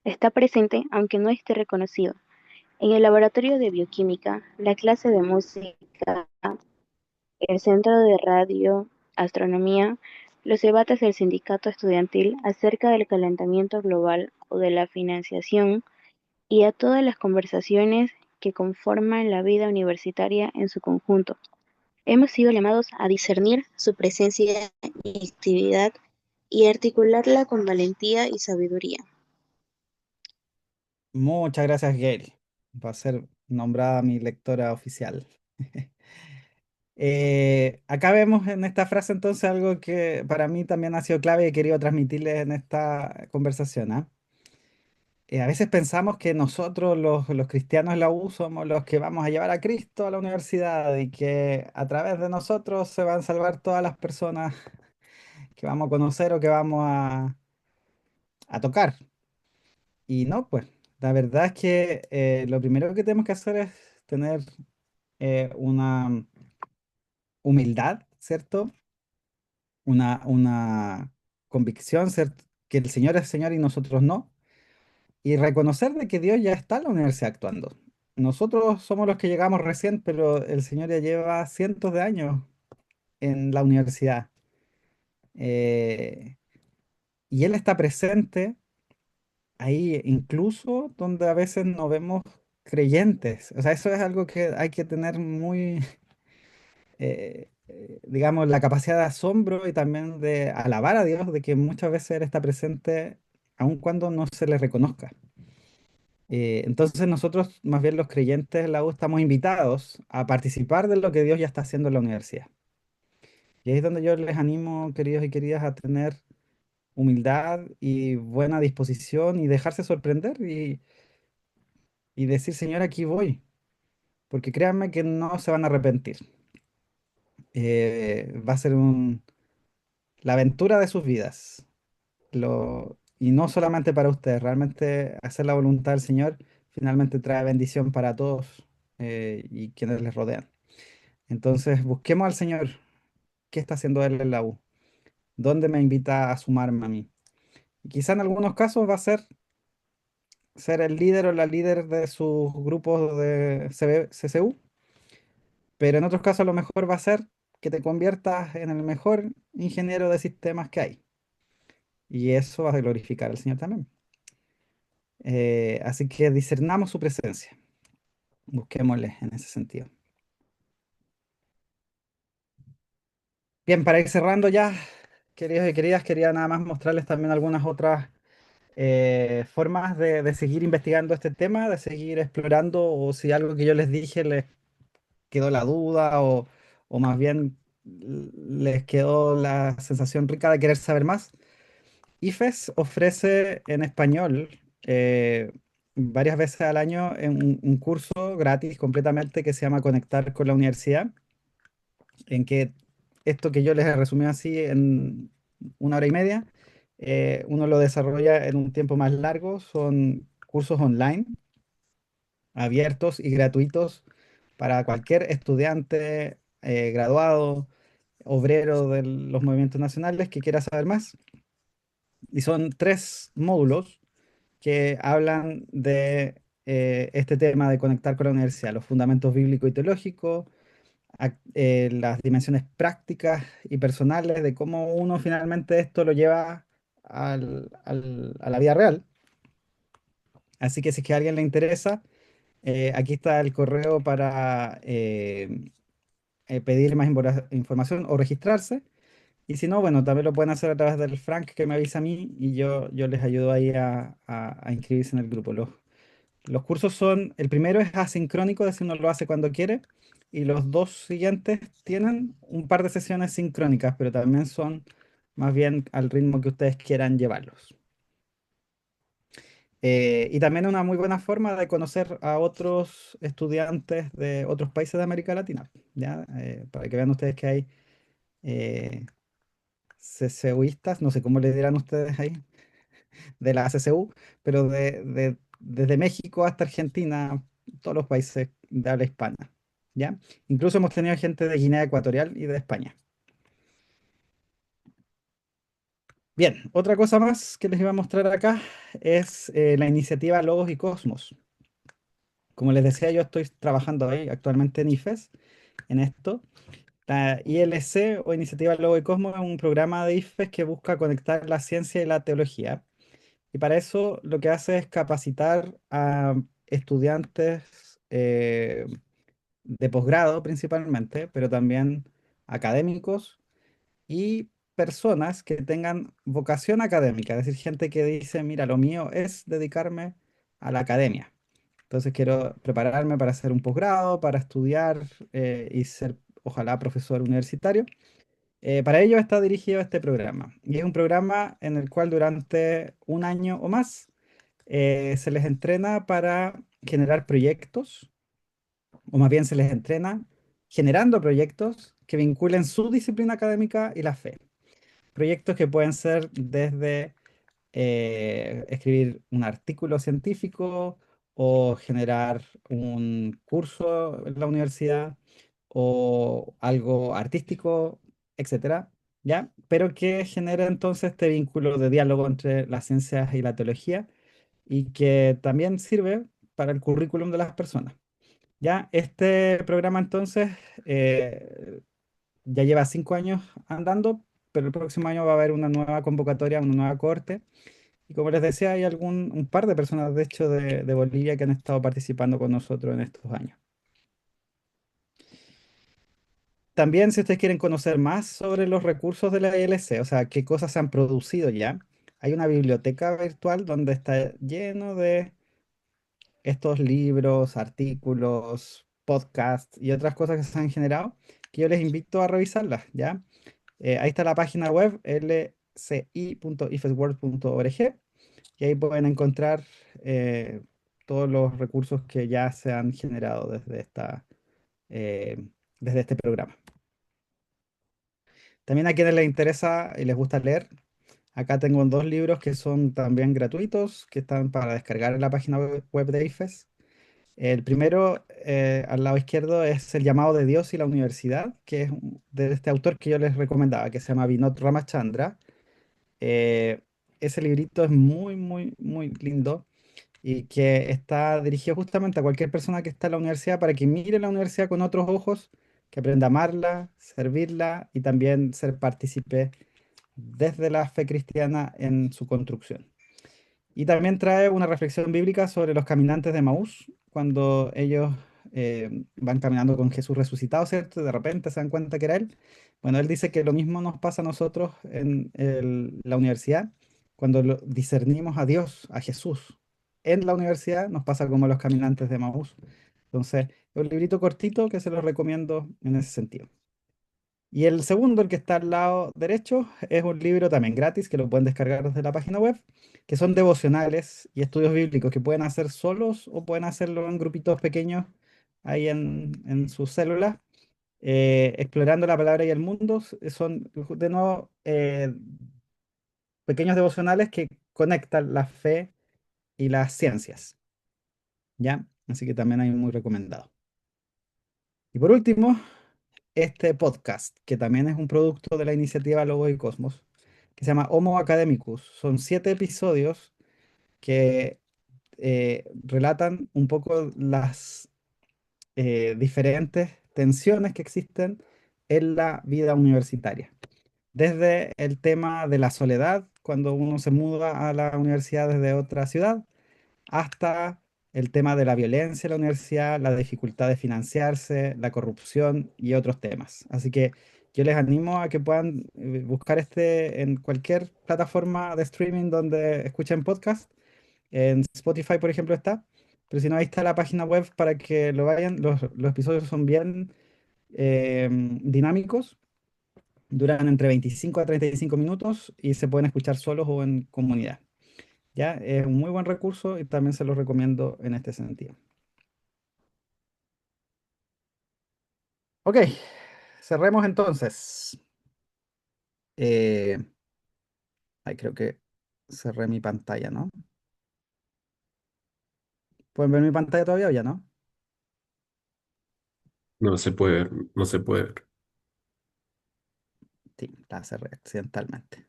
Está presente aunque no esté reconocido. En el laboratorio de bioquímica, la clase de música, el centro de radio, astronomía, los debates del sindicato estudiantil acerca del calentamiento global o de la financiación y a todas las conversaciones que conforman la vida universitaria en su conjunto. Hemos sido llamados a discernir su presencia y actividad y articularla con valentía y sabiduría. Muchas gracias, Gail. Va a ser nombrada mi lectora oficial. Acá vemos en esta frase entonces algo que para mí también ha sido clave y he querido transmitirles en esta conversación, ¿ah? A veces pensamos que nosotros, los cristianos en la U, somos los que vamos a llevar a Cristo a la universidad y que a través de nosotros se van a salvar todas las personas que vamos a conocer o que vamos a tocar. Y no, pues, la verdad es que lo primero que tenemos que hacer es tener una humildad, ¿cierto? Una convicción, ¿cierto? Que el Señor es Señor y nosotros no. Y reconocer de que Dios ya está en la universidad actuando. Nosotros somos los que llegamos recién, pero el Señor ya lleva cientos de años en la universidad. Eh, y Él está presente ahí, incluso donde a veces no vemos creyentes. O sea, eso es algo que hay que tener muy, digamos, la capacidad de asombro y también de alabar a Dios de que muchas veces Él está presente aun cuando no se le reconozca. Entonces nosotros, más bien los creyentes en la U, estamos invitados a participar de lo que Dios ya está haciendo en la universidad. Y ahí es donde yo les animo, queridos y queridas, a tener humildad y buena disposición y dejarse sorprender y decir, Señor, aquí voy, porque créanme que no se van a arrepentir. Va a ser la aventura de sus vidas. Y no solamente para ustedes, realmente hacer la voluntad del Señor finalmente trae bendición para todos y quienes les rodean. Entonces, busquemos al Señor. ¿Qué está haciendo Él en la U? ¿Dónde me invita a sumarme a mí? Y quizá en algunos casos va a ser el líder o la líder de sus grupos de CCU, pero en otros casos a lo mejor va a ser que te conviertas en el mejor ingeniero de sistemas que hay. y eso va a glorificar al Señor también. Así que discernamos su presencia, busquémosle en ese sentido. Bien, para ir cerrando ya, queridos y queridas, quería nada más mostrarles también algunas otras formas de seguir investigando este tema, de seguir explorando, o si algo que yo les dije les quedó la duda, o más bien les quedó la sensación rica de querer saber más. IFES ofrece en español varias veces al año un curso gratis completamente que se llama Conectar con la Universidad, en que esto que yo les he resumido así en 1 hora y media, uno lo desarrolla en un tiempo más largo. Son cursos online, abiertos y gratuitos para cualquier estudiante, graduado, obrero de los movimientos nacionales que quiera saber más. Y son 3 módulos que hablan de este tema de conectar con la universidad: los fundamentos bíblico y teológicos, las dimensiones prácticas y personales de cómo uno finalmente esto lo lleva a la vida real. Así que si es que a alguien le interesa, aquí está el correo para pedir más información o registrarse. Y si no, bueno, también lo pueden hacer a través del Frank que me avisa a mí, y yo les ayudo ahí a inscribirse en el grupo. Los cursos son, el primero es asincrónico, es decir, uno lo hace cuando quiere, y los dos siguientes tienen un par de sesiones sincrónicas, pero también son más bien al ritmo que ustedes quieran llevarlos. Y también una muy buena forma de conocer a otros estudiantes de otros países de América Latina, ¿ya? Para que vean ustedes que hay eh, CCUistas, no sé cómo le dirán ustedes ahí, de la CCU, pero desde México hasta Argentina, todos los países de habla hispana, ¿ya? Incluso hemos tenido gente de Guinea Ecuatorial y de España. Bien, otra cosa más que les iba a mostrar acá es la iniciativa Logos y Cosmos. Como les decía, yo estoy trabajando ahí actualmente en IFES, en esto. La ILC, o Iniciativa Logos y Cosmos, es un programa de IFES que busca conectar la ciencia y la teología. Y para eso lo que hace es capacitar a estudiantes de posgrado principalmente, pero también académicos y personas que tengan vocación académica, es decir, gente que dice, mira, lo mío es dedicarme a la academia. Entonces quiero prepararme para hacer un posgrado, para estudiar y ser, ojalá, profesor universitario. Para ello está dirigido este programa. Y es un programa en el cual durante un año o más se les entrena para generar proyectos, o más bien se les entrena generando proyectos que vinculen su disciplina académica y la fe. Proyectos que pueden ser desde escribir un artículo científico, o generar un curso en la universidad, o algo artístico, etcétera, ¿ya? Pero que genere entonces este vínculo de diálogo entre las ciencias y la teología, y que también sirve para el currículum de las personas. Ya, este programa entonces ya lleva 5 años andando, pero el próximo año va a haber una nueva convocatoria, una nueva cohorte. Y como les decía, hay un par de personas, de hecho, de Bolivia que han estado participando con nosotros en estos años. También, si ustedes quieren conocer más sobre los recursos de la ILC, o sea, qué cosas se han producido ya, hay una biblioteca virtual donde está lleno de estos libros, artículos, podcasts y otras cosas que se han generado, que yo les invito a revisarlas, ¿ya? Ahí está la página web lci.ifesworld.org, y ahí pueden encontrar todos los recursos que ya se han generado eh, desde este programa. También a quienes les interesa y les gusta leer, acá tengo 2 libros que son también gratuitos, que están para descargar en la página web de IFES. El primero, al lado izquierdo, es El llamado de Dios y la universidad, que es de este autor que yo les recomendaba, que se llama Vinod Ramachandra. Eh, Ese librito es muy, muy, muy lindo, y que está dirigido justamente a cualquier persona que está en la universidad, para que mire la universidad con otros ojos, que aprenda a amarla, servirla y también ser partícipe desde la fe cristiana en su construcción. Y también trae una reflexión bíblica sobre los caminantes de Maús, cuando ellos van caminando con Jesús resucitado, ¿cierto? Y de repente se dan cuenta que era Él. Bueno, Él dice que lo mismo nos pasa a nosotros en la universidad, cuando discernimos a Dios, a Jesús. En la universidad nos pasa como los caminantes de Maús. Entonces, es un librito cortito que se los recomiendo en ese sentido. Y el segundo, el que está al lado derecho, es un libro también gratis que lo pueden descargar desde la página web, que son devocionales y estudios bíblicos que pueden hacer solos o pueden hacerlo en grupitos pequeños ahí en sus células, explorando la palabra y el mundo. Son, de nuevo, pequeños devocionales que conectan la fe y las ciencias, ¿ya? Así que también hay muy recomendado. Y por último, este podcast, que también es un producto de la iniciativa Logos y Cosmos, que se llama Homo Academicus. Son 7 episodios que relatan un poco las diferentes tensiones que existen en la vida universitaria. Desde el tema de la soledad, cuando uno se muda a la universidad desde otra ciudad, hasta el tema de la violencia en la universidad, la dificultad de financiarse, la corrupción y otros temas. Así que yo les animo a que puedan buscar este en cualquier plataforma de streaming donde escuchen podcast. En Spotify, por ejemplo, está. Pero si no, ahí está la página web para que lo vayan. Los episodios son bien dinámicos. Duran entre 25 a 35 minutos y se pueden escuchar solos o en comunidad. ¿Ya? Es un muy buen recurso y también se lo recomiendo en este sentido. Ok, cerremos entonces. Eh, Ay, creo que cerré mi pantalla, ¿no? ¿Pueden ver mi pantalla todavía o ya no? No se puede ver, no se puede ver. Sí, la cerré accidentalmente.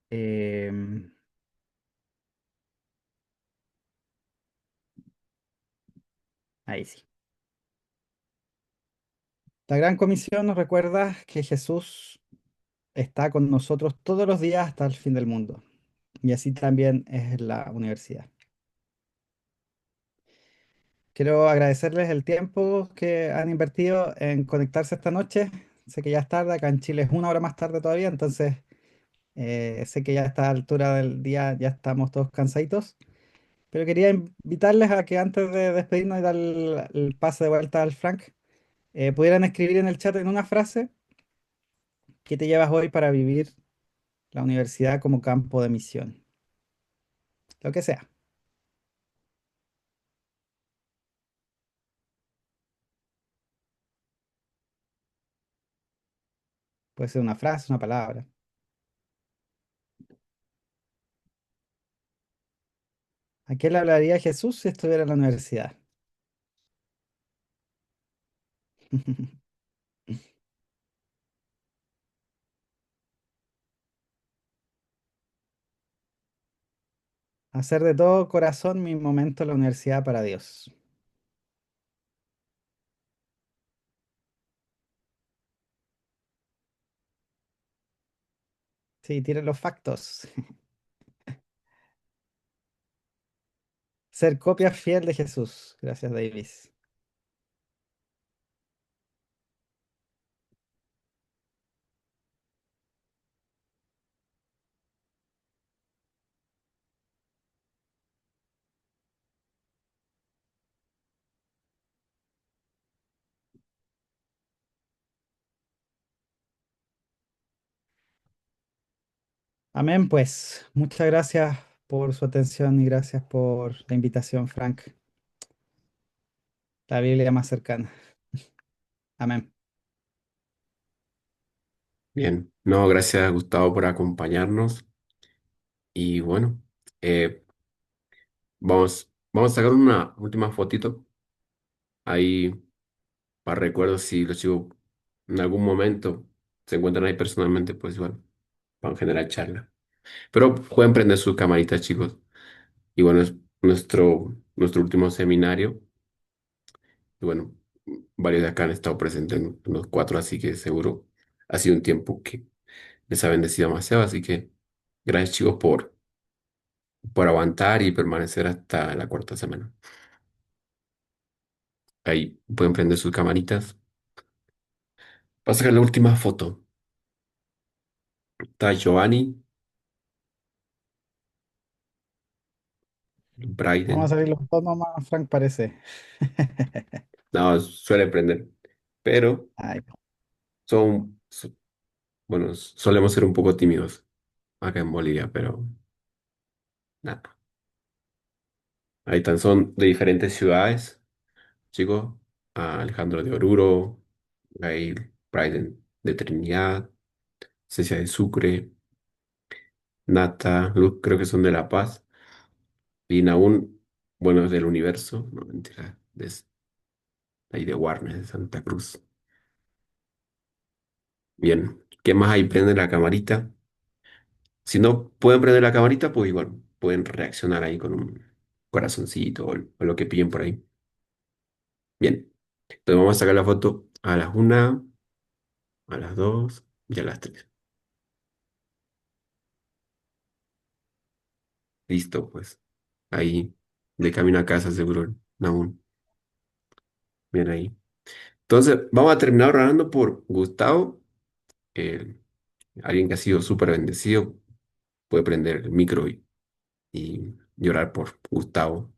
Em, Ahí sí. La Gran Comisión nos recuerda que Jesús está con nosotros todos los días hasta el fin del mundo. Y así también es en la universidad. Quiero agradecerles el tiempo que han invertido en conectarse esta noche. Sé que ya es tarde, acá en Chile es 1 hora más tarde todavía, entonces sé que ya a esta altura del día ya estamos todos cansaditos. Pero quería invitarles a que antes de despedirnos y dar el pase de vuelta al Frank, pudieran escribir en el chat en una frase qué te llevas hoy para vivir la universidad como campo de misión. Lo que sea. Puede ser una frase, una palabra. ¿A qué le hablaría Jesús si estuviera en la universidad? Hacer de todo corazón mi momento en la universidad para Dios. Sí, tienen los factos. Ser copia fiel de Jesús. Gracias, Davis. Amén, pues. Muchas gracias por su atención y gracias por la invitación, Frank. La Biblia más cercana. Amén. Bien, no, gracias Gustavo por acompañarnos y bueno, eh, vamos a sacar una última fotito ahí para recuerdos si los chicos en algún momento se encuentran ahí personalmente, pues igual, van a generar charla. Pero pueden prender sus camaritas, chicos. Y bueno, es nuestro último seminario. Y bueno. varios de acá han estado presentes en los cuatro, así que seguro ha sido un tiempo que les ha bendecido demasiado. Así que gracias, chicos, por aguantar y permanecer hasta la cuarta semana. Ahí pueden prender sus camaritas. Voy a sacar la última foto. Está Giovanni, Vamos a Bryden. salir los dos nomás, Frank, parece. No, suele prender. Pero Ay, bueno, solemos ser un poco tímidos acá en Bolivia, pero nada. Ahí están, son de diferentes ciudades, chicos. Alejandro de Oruro, Gail, Bryden de Trinidad, Cecia de Sucre, Nata, Luz, creo que son de La Paz. Y Nahún, bueno, es del universo, no mentira, ahí de Warnes, de Santa Cruz. Bien, ¿qué más ahí? Prende la camarita. Si no pueden prender la camarita, pues igual pueden reaccionar ahí con un corazoncito o lo que pillen por ahí. Bien, entonces vamos a sacar la foto a las 1, a las 2 y a las 3. Listo, pues. Ahí, de camino a casa, seguro. Aún. Bien ahí. Entonces, vamos a terminar orando por Gustavo, eh, alguien que ha sido súper bendecido. Puede prender el micro y orar por Gustavo,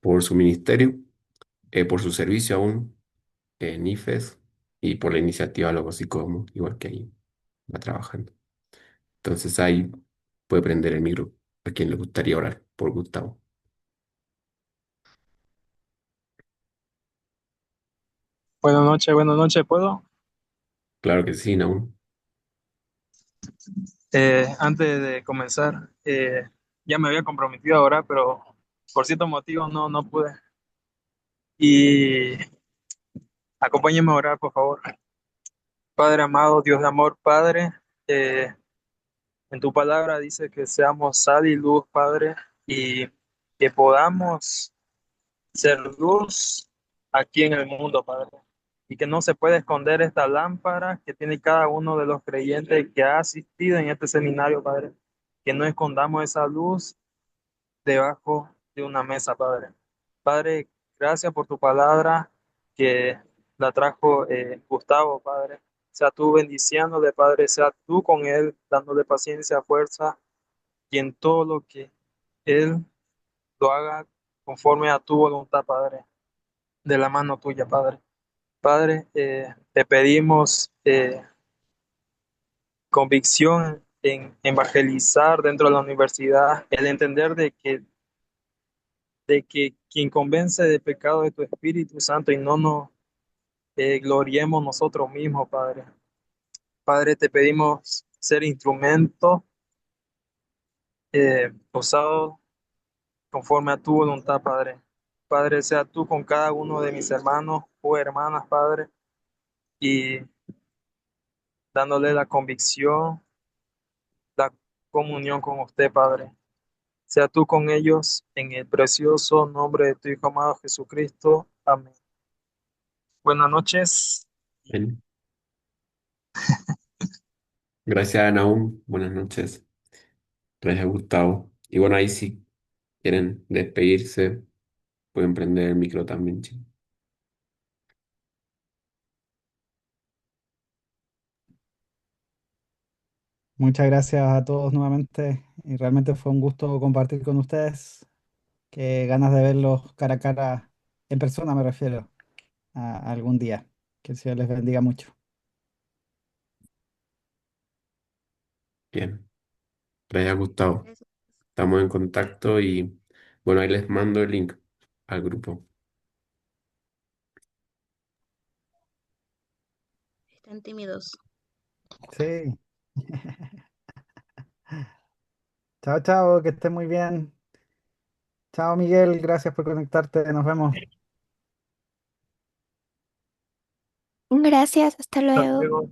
por su ministerio, por su servicio aún en IFES y por la iniciativa Logo Psicomo, igual que ahí va trabajando. Entonces ahí puede prender el micro a quien le gustaría orar por Gustavo. Buenas noches, ¿puedo? Claro que sí, Naún. Antes de comenzar, ya me había comprometido a orar, pero por ciertos motivos no pude. Y acompáñenme a orar, por favor. Padre amado, Dios de amor, Padre, eh, en tu palabra dice que seamos sal y luz, Padre, y que podamos ser luz aquí en el mundo, Padre. Y que no se puede esconder esta lámpara que tiene cada uno de los creyentes que ha asistido en este seminario, Padre. Que no escondamos esa luz debajo de una mesa, Padre. Padre, gracias por tu palabra que la trajo Gustavo, Padre. Sea tú bendiciéndole, Padre, sea tú con él, dándole paciencia, fuerza, y en todo lo que él lo haga conforme a tu voluntad, Padre, de la mano tuya, Padre. Padre, te pedimos convicción en evangelizar dentro de la universidad, el entender de que quien convence de pecado es tu Espíritu Santo y no nos gloriemos nosotros mismos, Padre. Padre, te pedimos ser instrumento usado conforme a tu voluntad, Padre. Padre, sea tú con cada uno de mis hermanos o hermanas, Padre, y dándole la convicción, la comunión con usted, Padre. Sea tú con ellos en el precioso nombre de tu Hijo amado Jesucristo. Amén. Buenas noches. Bien. Gracias, Naún. Buenas noches. Gracias, Gustavo. Y bueno, ahí si quieren despedirse, pueden prender el micro también, chicos. muchas gracias a todos nuevamente. Y realmente fue un gusto compartir con ustedes. Qué ganas de verlos cara a cara, en persona me refiero, algún día. Que el Señor les bendiga mucho. Bien. Gracias, Gustavo. Estamos en contacto y bueno, ahí les mando el link al grupo. Están tímidos. Sí. Chao, chao, que estés muy bien. Chao, Miguel, gracias por conectarte. Nos vemos. Gracias, hasta Hasta luego. luego.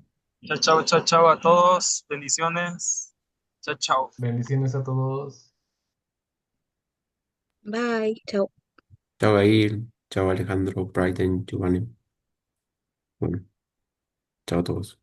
Chao, chao a todos. Bendiciones. Chao, chao. Bendiciones a todos. Bye, chao. Chao, Gail. Chao Alejandro, Brighton, Giovanni. Bueno, chao a todos.